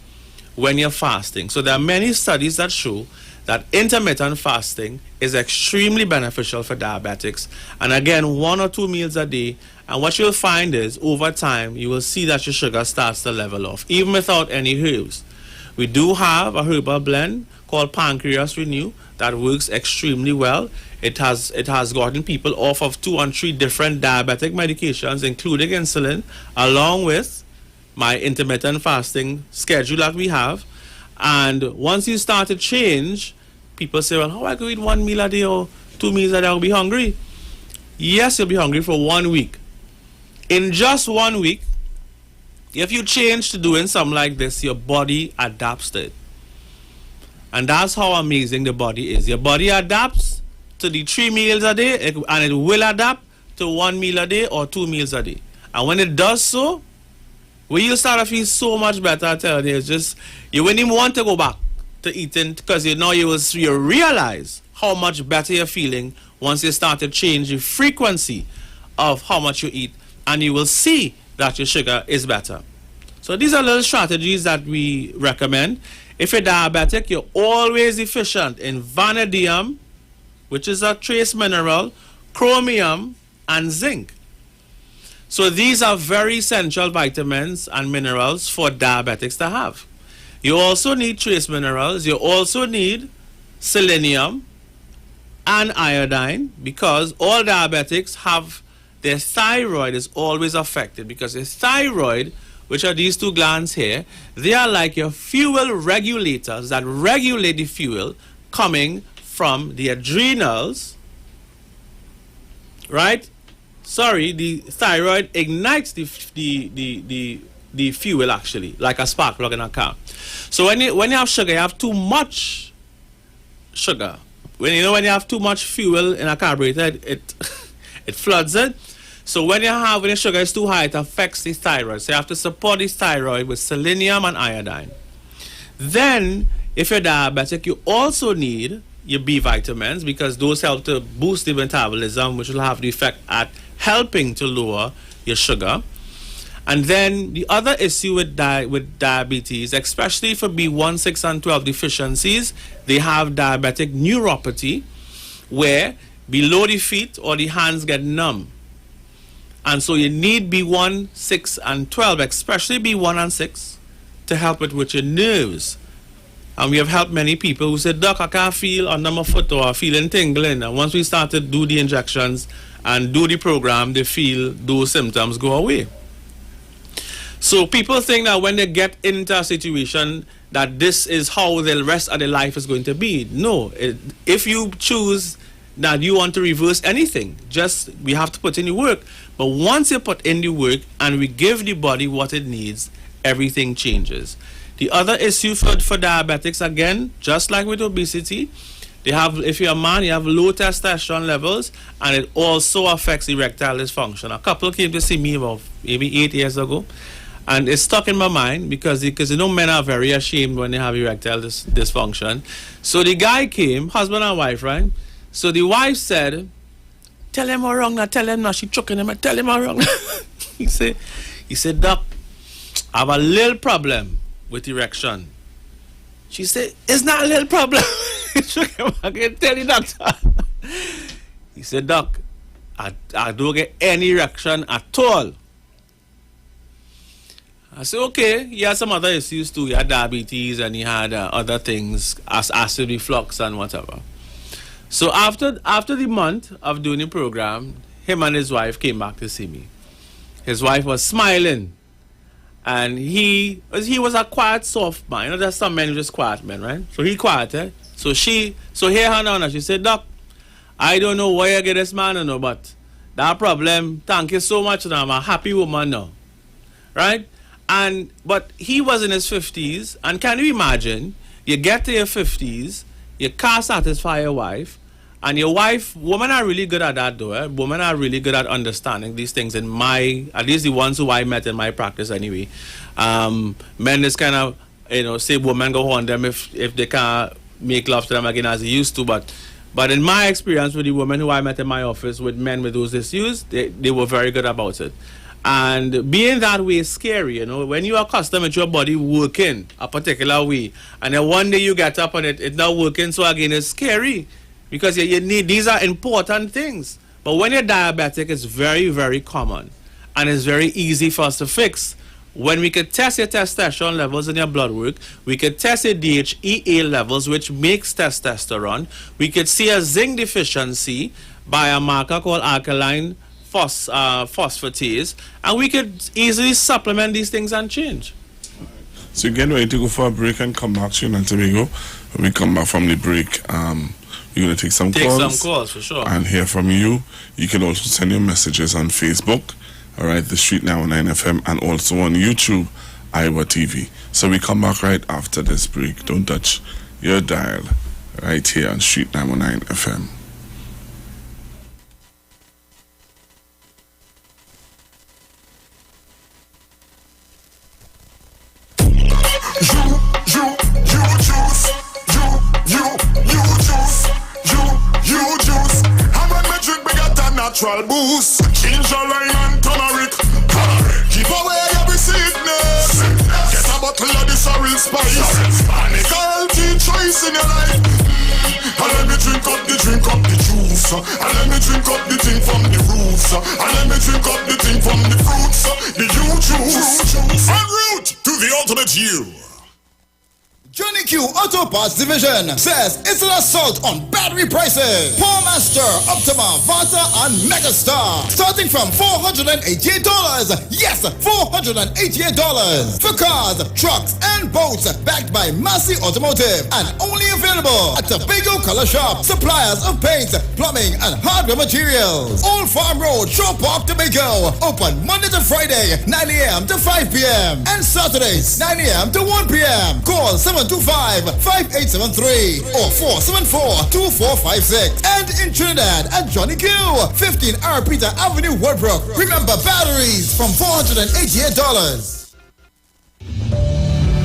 when you're fasting. So there are many studies that show that intermittent fasting is extremely beneficial for diabetics. And again, 1 or 2 meals a day. And what you'll find is, over time, you will see that your sugar starts to level off, even without any herbs. We do have a herbal blend called Pancreas Renew that works extremely well. It has gotten people off of 2 and 3 different diabetic medications, including insulin, along with my intermittent fasting schedule that we have. And once you start to change, people say, well, how I could eat 1 meal a day or 2 meals a day, I'll be hungry. Yes, you'll be hungry for 1 week. In just 1 week, if you change to doing something like this, your body adapts to it. And that's how amazing the body is. Your body adapts to the 3 meals a day, and it will adapt to 1 meal a day or 2 meals a day. And when it does so, when you start to feel so much better, I tell you, it's just, you wouldn't even want to go back to eating, because you realize how much better you're feeling once you start to change the frequency of how much you eat, and you will see that your sugar is better. So these are little strategies that we recommend. If you're diabetic, you're always deficient in vanadium, which is a trace mineral, chromium, and zinc. So these are very essential vitamins and minerals for diabetics to have. You also need trace minerals. You also need selenium and iodine, because all diabetics have their thyroid is always affected, because the thyroid, which are these 2 glands here, they are like your fuel regulators that regulate the fuel coming from the adrenals, right? Sorry, the thyroid ignites the fuel, actually, like a spark plug in a car. So when you have sugar, you have too much sugar. When you have too much fuel in a carburetor, it floods it. So when your sugar is too high, it affects the thyroid. So you have to support the thyroid with selenium and iodine. Then, if you're diabetic, you also need your B vitamins, because those help to boost the metabolism, which will have the effect at helping to lower your sugar. And then the other issue with diabetes, especially for B1, 6, and 12 deficiencies, they have diabetic neuropathy, where below the feet or the hands get numb. And so you need B1, 6, and 12, especially B1 and 6, to help with your nerves. And we have helped many people who said, Doc, I can't feel under my foot or feeling tingling. And once we start to do the injections and do the program, they feel those symptoms go away. So people think that when they get into a situation that this is how the rest of their life is going to be. No, if you choose that you want to reverse anything, we have to put in the work. But once you put in the work and we give the body what it needs, everything changes. The other issue for diabetics, again, just like with obesity, if you're a man, you have low testosterone levels, and it also affects erectile dysfunction. A couple came to see me about maybe 8 years ago, and it's stuck in my mind because men are very ashamed when they have erectile dysfunction. So the guy came, husband and wife, right? So the wife said, tell him how wrong now, tell him now, she choking him, tell him how wrong. he said, Doc, I have a little problem with erection. She said, it's not a little problem. I can tell you, doctor. He said, Doc, I don't get any erection at all. I said, okay, he had some other issues too. He had diabetes and he had other things, as acid reflux and whatever. So after the month of doing the program, him and his wife came back to see me. His wife was smiling. And he was a quiet, soft man. You know, there's some men who just quiet men, right? So he quieted. So here her now, she said, Doc, I don't know why you get this man, no, but that problem, thank you so much, now I'm a happy woman now. Right? But he was in his 50s, and can you imagine, you get to your 50s, you can't satisfy your wife, and your wife, women are really good at that though, eh? Women are really good at understanding these things at least the ones who I met in my practice anyway. Men is kind of, say women go on them if they can't make love to them again as they used to, but in my experience with the women who I met in my office with men with those issues, they were very good about it. And being that way is scary, when you are accustomed to your body working a particular way, and then one day you get up and it's not working, so again it's scary. Because you need, these are important things. But when you're diabetic, it's very, very common. And it's very easy for us to fix. When we could test your testosterone levels in your blood work, we could test your DHEA levels, which makes testosterone. We could see a zinc deficiency by a marker called alkaline phosphatase. And we could easily supplement these things and change. So again, we're going to go for a break and come back to Trinidad and Tobago. When we come back from the break, We're going to take some Take calls. some calls, for sure. And hear from you. You can also send your messages on Facebook, all right, The Street 919 FM, and also on YouTube, IWER TV. So we come back right after this break. Don't touch your dial right here on Street 919 FM. Natural boost, ginger, lime and turmeric. Keep away every sickness. Get a bottle of this real spice. Make a healthy choice in your life. And let me drink up the juice. And let me drink up the thing from the roots. And let me drink up the thing from the fruits. The you juice. En route to the ultimate you. Johnny Q Auto Parts Division says it's an assault on battery prices. Poor Master, Optima, Vanta, and Megastar. Starting from $488. Yes, $488. For cars, trucks, and boats. Backed by Massey Automotive. And only available at Tobago Color Shop. Suppliers of paint, plumbing, and hardware materials. Old Farm Road, Shore Park, Tobago. Open Monday to Friday, 9 a.m. to 5 p.m. And Saturdays, 9 a.m. to 1 p.m. Call 725-5873 or 474-2456. And in Trinidad at Johnny Q, 15 R. Peter Avenue, Woodbrook. Remember, batteries from $488.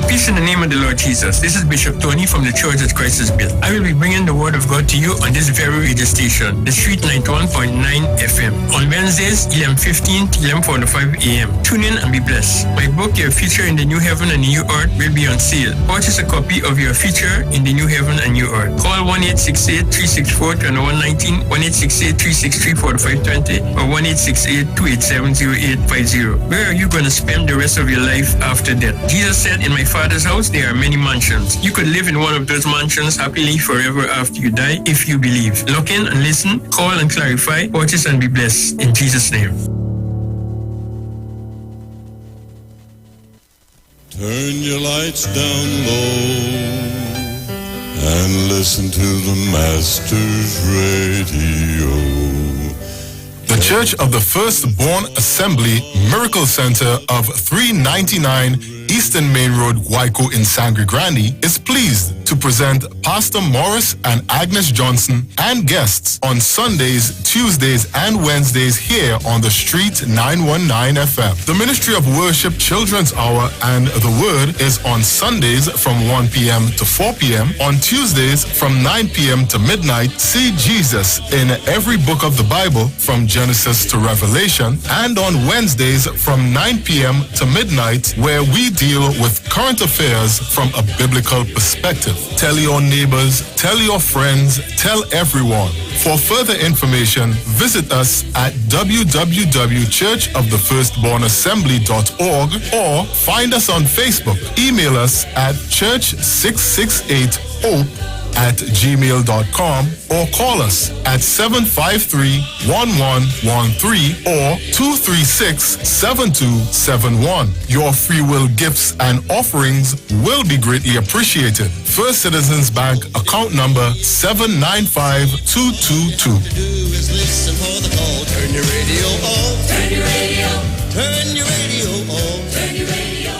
Peace in the name of the Lord Jesus. This is Bishop Tony from the Church that Christ has built. I will be bringing the word of God to you on this very radio station, the Street 91.9 FM. On Wednesdays, 11:15 to 11:45 a.m. Tune in and be blessed. My book, Your Future in the New Heaven and the New Earth, will be on sale. Purchase a copy of Your Future in the New Heaven and New Earth. Call 1-868-364-2119, 1-868-363-4520, or 1-868-287-0850. Where are you going to spend the rest of your life after death? Jesus said, in my Father's house there are many mansions. You could live in one of those mansions happily forever after you die if you believe. Look in and listen, call and clarify, purchase and be blessed. In Jesus' name. Turn your lights down low and listen to the Master's radio. The Church of the Firstborn Assembly Miracle Center of 399 Eastern Main Road, Guayco in Sangre Grande is pleased to present Pastor Morris and Agnes Johnson and guests on Sundays, Tuesdays, and Wednesdays here on the Street 919 FM. The Ministry of Worship Children's Hour and the Word is on Sundays from 1 p.m. to 4 p.m. On Tuesdays from 9 p.m. to midnight, see Jesus in every book of the Bible from Genesis to Revelation. And on Wednesdays from 9 p.m. to midnight, where we deal with current affairs from a biblical perspective. Tell your neighbors, tell your friends, tell everyone. For further information, visit us at www.churchofthefirstbornassembly.org or find us on Facebook. Email us at church668hope@gmail.com or call us at 753-1113 or 236-7271. Your free will gifts and offerings will be greatly appreciated. First Citizens Bank account number 795222. Turn your radio on. Turn your radio. Turn your radio on. Turn your radio.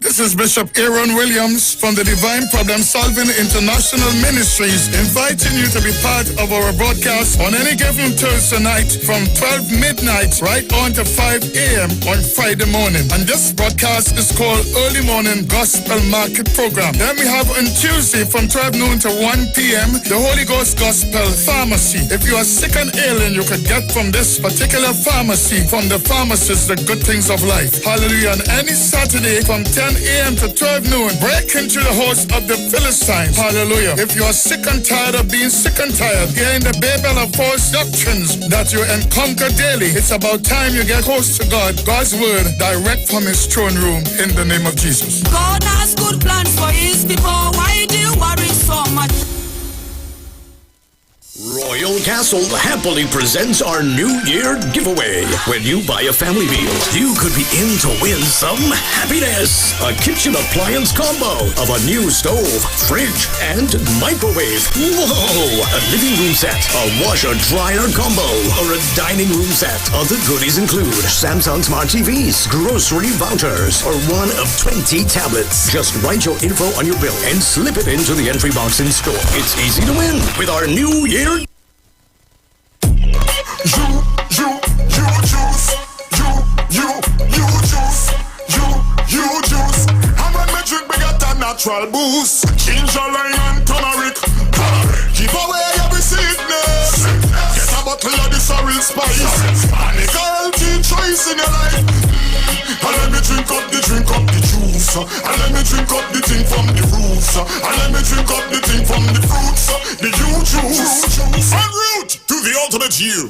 This is Bishop Aaron Williams from the Divine Problem Solving International Ministries, inviting you to be part of our broadcast on any given Thursday night from 12 midnight right on to 5 a.m. on Friday morning. And this broadcast is called Early Morning Gospel Market Program. Then we have on Tuesday from 12 noon to 1 p.m. the Holy Ghost Gospel Pharmacy. If you are sick and ailing, you could get from this particular pharmacy, from the pharmacist, the good things of life. Hallelujah. And any Saturday from 10 a.m. to 12 noon, break into the house of the Philistines. Hallelujah. If you are sick and tired of being sick and tired, hearing the babel of false doctrines that you encounter daily, it's about time you get close to God, God's word, direct from his throne room, in the name of Jesus. God has good plans for his people. Why do you worry so much? Royal Castle happily presents our New Year giveaway. When you buy a family meal, you could be in to win some happiness. A kitchen appliance combo of a new stove, fridge, and microwave. Whoa! A living room set, a washer-dryer combo, or a dining room set. Other goodies include Samsung Smart TVs, grocery vouchers, or one of 20 tablets. Just write your info on your bill and slip it into the entry box in store. It's easy to win with our New Year. You juice. And when me drink, me get a natural boost. Ginger, lime, and turmeric. Give away every sickness. Get a bottle of this real spice. And a healthy choice in your life. And let me drink up the juice. And let me drink up the thing from the roots. And let me drink up the thing from the fruits. The you juice. En route to the ultimate you.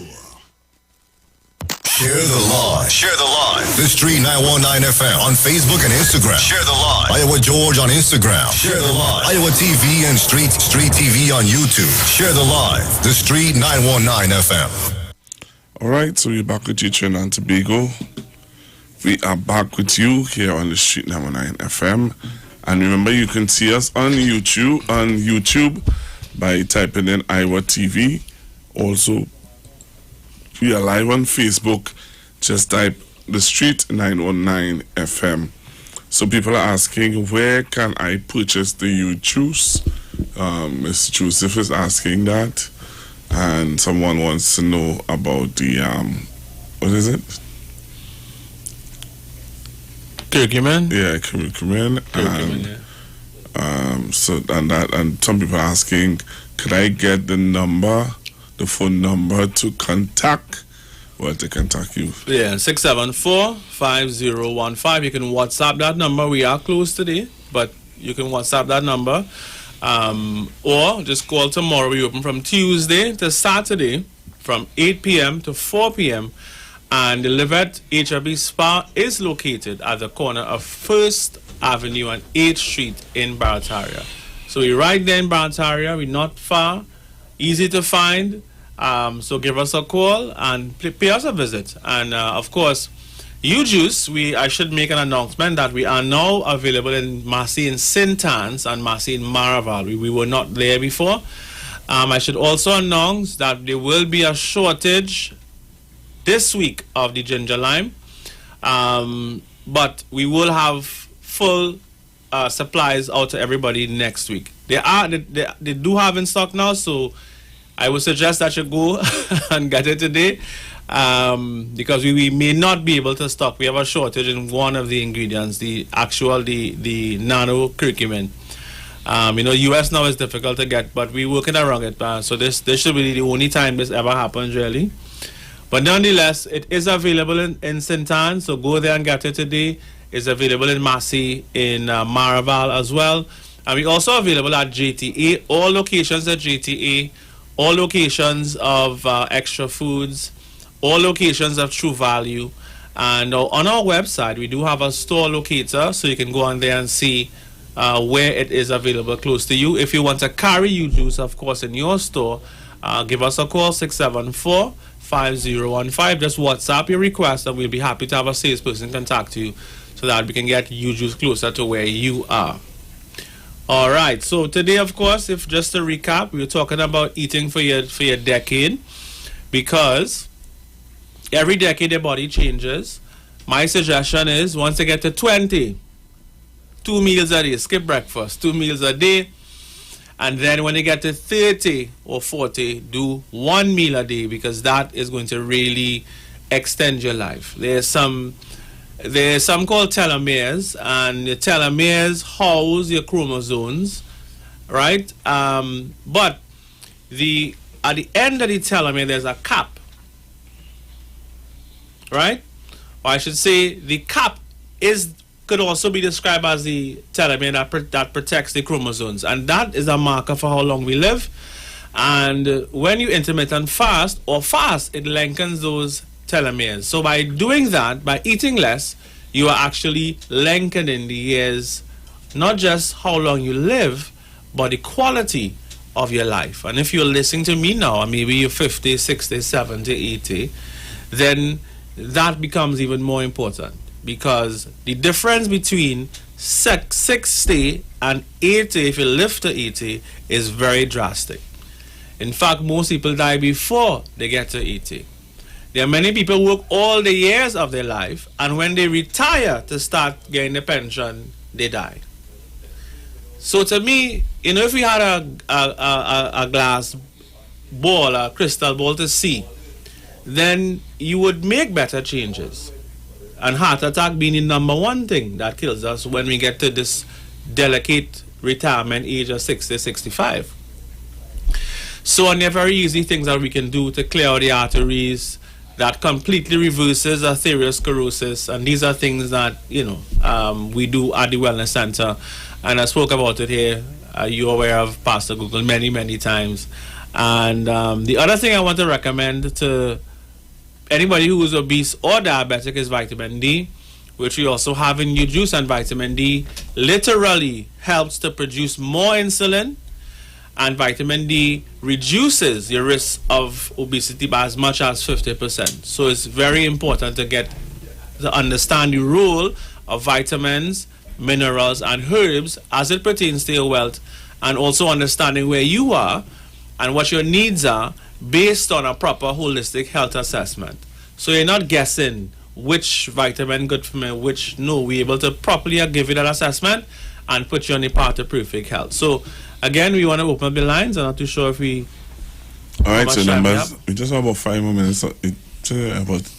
Share the live. Share the live. The Street 919 FM on Facebook and Instagram. Share the live. Iowa George on Instagram. Share the live. Iowa TV and Street TV on YouTube. Share the live. The Street 919 FM. All right, so we're back with you, Trinidad and Tobago. We are back with you here on the Street 919 FM. And remember, you can see us on YouTube by typing in IWER TV. Also, we are live on Facebook. Just type the Street 919 FM. So people are asking, where can I purchase the U juice? Mr. Joseph is asking that, and someone wants to know about the what is it? Curcumin. Yeah, curcumin. And some people are asking, could I get the phone number to contact? Well, to contact you. Yeah, 674-5015. You can WhatsApp that number. We are closed today, but you can WhatsApp that number. Or just call tomorrow. We open from Tuesday to Saturday from 8 p.m. to 4 p.m. And the Livet HRB Spa is located at the corner of 1st Avenue and 8th Street in Barataria. So we're right there in Barataria. We're not far. Easy to find. So give us a call and pay us a visit. And of course, U-Juice, I should make an announcement that we are now available in Massey and St. Anne's and Massey and Maraval. We were not there before. I should also announce that there will be a shortage this week of the ginger lime. But we will have full supplies out to everybody next week. They do have in stock now, so I would suggest that you go and get it today, because we may not be able to stock. We have a shortage in one of the ingredients, the nano curcumin. US now is difficult to get, but we're working around it. So this should be the only time this ever happens, really. But nonetheless, it is available in St. Anne, so go there and get it today. It's available in Massey, in Maraval as well. And we're also available at JTA, all locations at JTA, all locations of Extra Foods, all locations of True Value. And on our website, we do have a store locator, so you can go on there and see where it is available close to you. If you want to carry U-Juice, of course, in your store, give us a call, 674-5015. Just WhatsApp your request, and we'll be happy to have a salesperson contact you so that we can get U-Juice closer to where you are. All right, so today, of course, if just to recap, we were talking about eating for your decade, because every decade your body changes. My suggestion is, once you get to 20, 2 meals a day, skip breakfast, 2 meals a day, and then when you get to 30 or 40, do 1 meal a day, because that is going to really extend your life. There's some called telomeres, and the telomeres house your chromosomes, right? But at the end of the telomere, there's a cap, right? Or I should say, the cap could also be described as the telomere that protects the chromosomes, and that is a marker for how long we live. And when you intermittent fast or fast, it lengthens those telomeres. So by doing that, by eating less, you are actually lengthening the years, not just how long you live, but the quality of your life. And if you're listening to me now, and maybe you're 50, 60, 70, 80, then that becomes even more important, because the difference between 60 and 80, if you live to 80, is very drastic. In fact, most people die before they get to 80. There are many people who work all the years of their life, and when they retire to start getting the pension, they die. So to me, if we had a glass ball, a crystal ball to see, then you would make better changes. And heart attack being the number one thing that kills us when we get to this delicate retirement age of 60, 65. So, and there are very easy things that we can do to clear out the arteries that completely reverses atherosclerosis. And these are things that, we do at the Wellness Center. And I spoke about it here. You're aware of Pastor Google many, many times. And the other thing I want to recommend to anybody who is obese or diabetic is vitamin D, which we also have in your juice. And vitamin D literally helps to produce more insulin, and vitamin D reduces your risk of obesity by as much as 50%. So it's very important to understand the role of vitamins, minerals, and herbs as it pertains to your wealth, and also understanding where you are and what your needs are based on a proper holistic health assessment. So you're not guessing which vitamin good for me, which no. We're able to properly give you that assessment and put you on the path to perfect health. So again, we want to open up the lines. I'm not too sure if we... All right, so numbers, we just have about 5 more minutes. About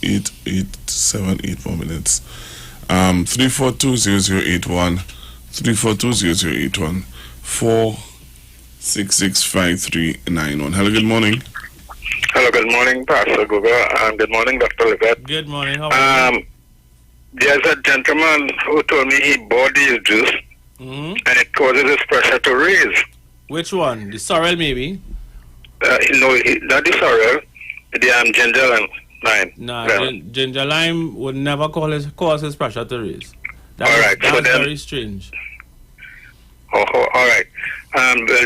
8 more minutes. 3420081, 3420081, 4665391. Hello, good morning. Hello, good morning, Pastor Google, and good morning, Dr. Livet. Good morning, how are you? There's a gentleman who told me he bought this juice, and it causes his pressure to raise. Which one? The sorrel, maybe? No, not the sorrel, the ginger lime. No, ginger lime would never cause his pressure to raise. That's very strange. Oh, all right.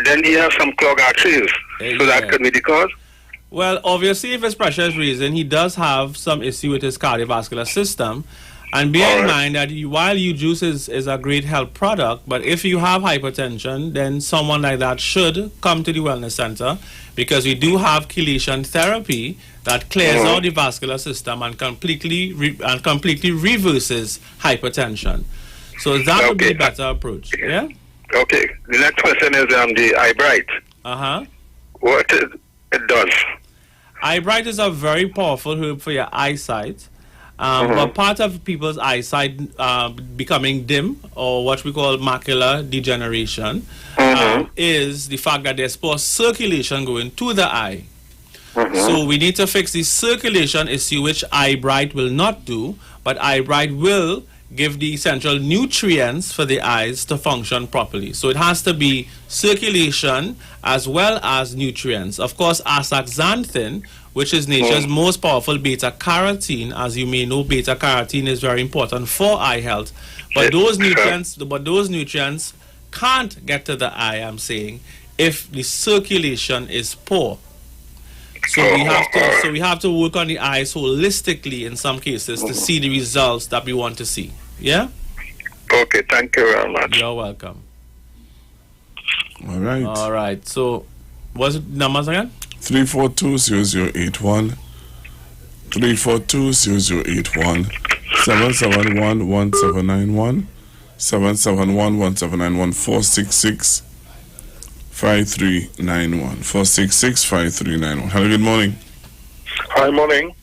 Then he has some clogged arteries, so that could be the cause? Well, obviously, if his pressure is raising, he does have some issue with his cardiovascular system. And bear in mind that while you juice is a great health product, but if you have hypertension, then someone like that should come to the Wellness Center, because we do have chelation therapy that clears out the vascular system and completely reverses hypertension. So that would be a better approach. Yeah. Okay. The next question is the eye bright. What it does? Eye bright is a very powerful herb for your eyesight. But part of people's eyesight becoming dim, or what we call macular degeneration, is the fact that there's poor circulation going to the eye. So we need to fix the circulation issue, which Eye Bright will not do, but Eye Bright will give the essential nutrients for the eyes to function properly. So it has to be circulation as well as nutrients. Of course, astaxanthin, which is nature's most powerful beta-carotene. As you may know, beta-carotene is very important for eye health. But those nutrients can't get to the eye, I'm saying, if the circulation is poor. So we have to work on the eyes holistically in some cases to see the results that we want to see. Yeah? Okay, thank you very much. You're welcome. All right. All right. So what's the numbers again? 3420081, 3420081, 7711791, 7711791, 4665391, 4665391. Hello, good morning. Hi, morning.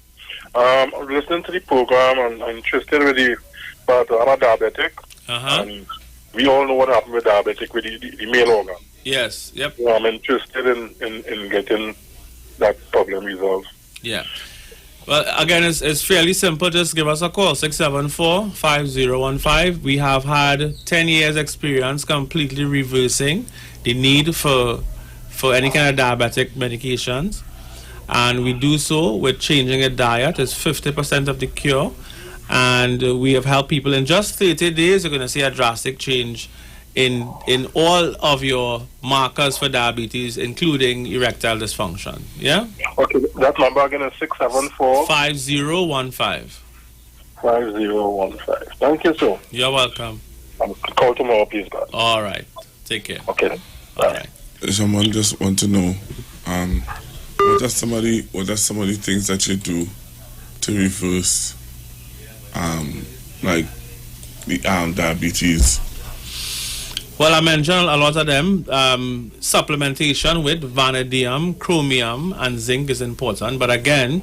I'm listening to the program and I'm interested with but I'm a diabetic. And we all know what happened with diabetic with the male organ. Yes, yep. So I'm interested in getting that problem resolved. Yeah. Well, again, it's fairly simple. Just give us a call, 674-5015. We have had 10 years experience completely reversing the need for any kind of diabetic medications. And we do so with changing a diet. It's 50% of the cure. And we have helped people in just 30 days. You're going to see a drastic change in all of your markers for diabetes, including erectile dysfunction. Yeah? Okay, that number again is 674 5015. 5015. Thank you, sir. You're welcome. Call tomorrow, please, God. All right. Take care. Okay. All right. Someone just want to know, what are some of the things that you do to reverse, like the diabetes? Well, I mentioned a lot of them. Supplementation with vanadium, chromium, and zinc is important. But again,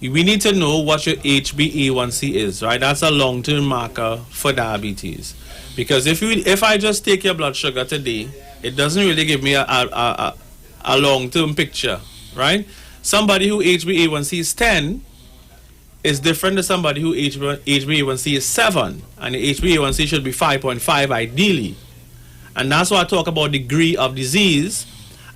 we need to know what your HbA1c is, right? That's a long-term marker for diabetes. Because if I just take your blood sugar today, it doesn't really give me a long-term picture, right? Somebody who HbA1c is 10 is different to somebody who HbA1c is 7, and the HbA1c should be 5.5 ideally. And that's why I talk about degree of disease,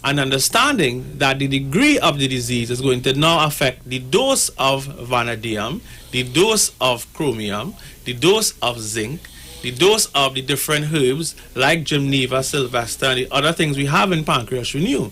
and understanding that the degree of the disease is going to now affect the dose of vanadium, the dose of chromium, the dose of zinc, the dose of the different herbs like Geneva, Sylvester, and the other things we have in Pancreas Renew.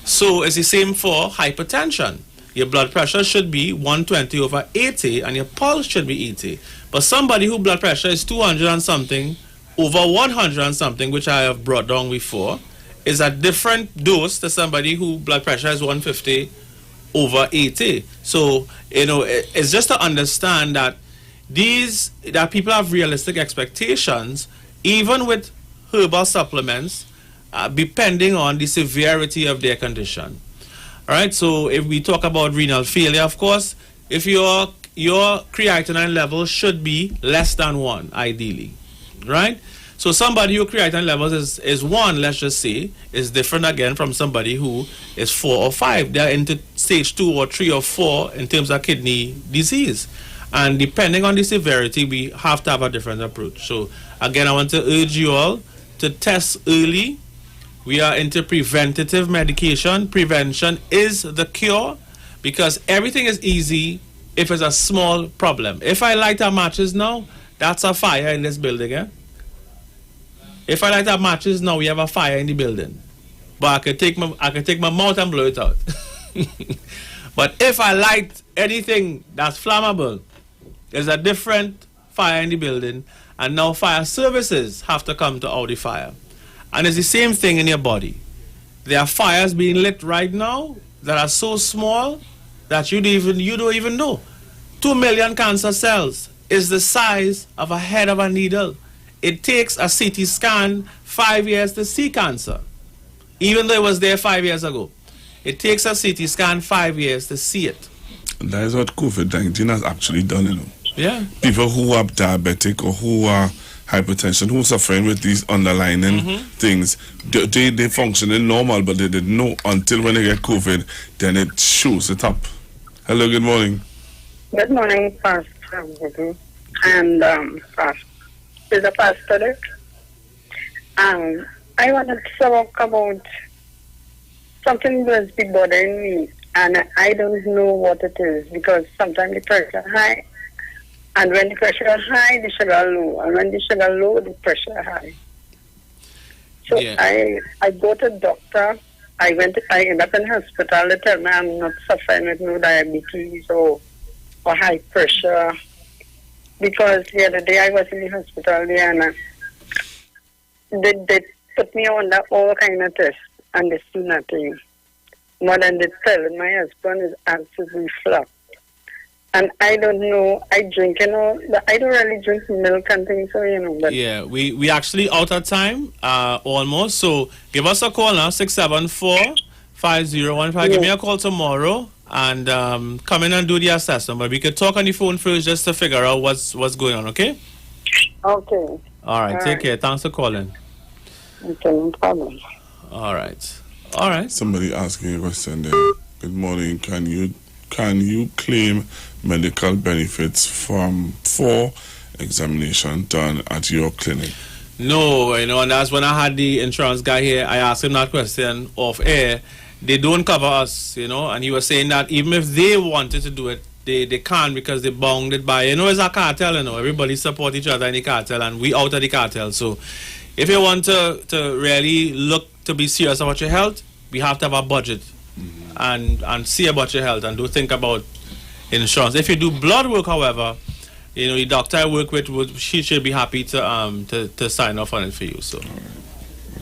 So it's the same for hypertension. Your blood pressure should be 120/80 and your pulse should be 80. But somebody whose blood pressure is 200 and something over 100 and something, which I have brought down before, is a different dose to somebody whose blood pressure is 150/80. So, it's just to understand that that people have realistic expectations, even with herbal supplements, depending on the severity of their condition. All right, so if we talk about renal failure, of course, if your creatinine level should be less than 1, ideally, right? So somebody who creatinine levels is 1, let's just say, is different again from somebody who is 4 or 5. They're into stage 2 or 3 or 4 in terms of kidney disease. And depending on the severity, we have to have a different approach. So again, I want to urge you all to test early. We are into preventative medication. Prevention is the cure, because everything is easy if it's a small problem. If I light up matches now, that's a fire in this building, eh? If I light up matches now, we have a fire in the building. But I could take my mouth and blow it out. But if I light anything that's flammable, there's a different fire in the building, and now fire services have to come to out the fire. And it's the same thing in your body. There are fires being lit right now that are so small that you don't even know. 2 million cancer cells is the size of a head of a needle. It takes a CT scan 5 years to see cancer, even though it was there 5 years ago. It takes a CT scan 5 years to see it. And that is what COVID-19 has actually done, Yeah. People who are diabetic or who are hypertension, who are suffering with these underlying things, they functioning normal, but they didn't know until when they get COVID, then it shows it up. Hello, good morning. Good morning, Pastor. And Pastor, is the pastor there? I wanted to talk about something that's been bothering me, and I don't know what it is, because sometimes the pressure high, and when the pressure is high, the sugar low, and when the sugar low, the pressure high. So I go to the doctor. I end up in the hospital. They tell me I'm not suffering with no diabetes or high pressure, because the other day I was in the hospital there, and they put me under all kind of tests, and they see nothing. More than they tell my husband is absolutely flat. And I don't know, I drink, but I don't really drink milk and things, so, But yeah, we actually out of time, almost. So give us a call now, 674-5015. Give me a call tomorrow and come in and do the assessment. But we could talk on the phone first just to figure out what's going on, okay? Okay. All right, take care. Thanks for calling. Okay, no problem. All right. Somebody asking a question there. Good morning. Can you claim medical benefits for examination done at your clinic? No, and that's when I had the insurance guy here. I asked him that question off air. They don't cover us, and he was saying that even if they wanted to do it, they can't, because they're bounded by, it's a cartel, everybody support each other in the cartel, and we out of the cartel. So if you want to really look to be serious about your health, we have to have a budget and see about your health and do think about insurance. If you do blood work, however, the doctor I work with, she should be happy to sign off on it for you. So,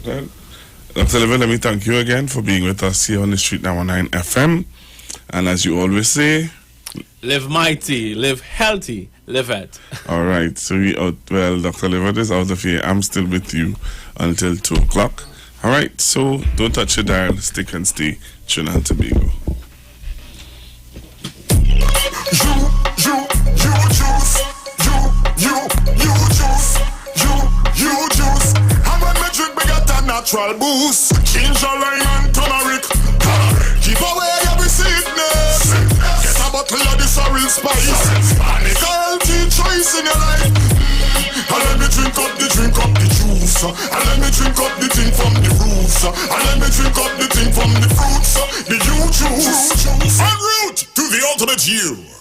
well, Dr. Livet, let me thank you again for being with us here on the Street 919 FM. And as you always say, live mighty, live healthy, live it. All right. So Dr. Livet is out of here. I'm still with you until 2 o'clock. All right. So don't touch your dial. Stick and stay. Trinidad and Tobago. You juice. And when me drink, me get a natural boost. Ginger, lime and turmeric. Keep away every sickness. Get a bottle of this real spice. Make a healthy choice in your life. And let me drink up the juice. And let me drink up the thing from the roots. And let me drink up the thing from the fruits. The you juice. En route to the ultimate you.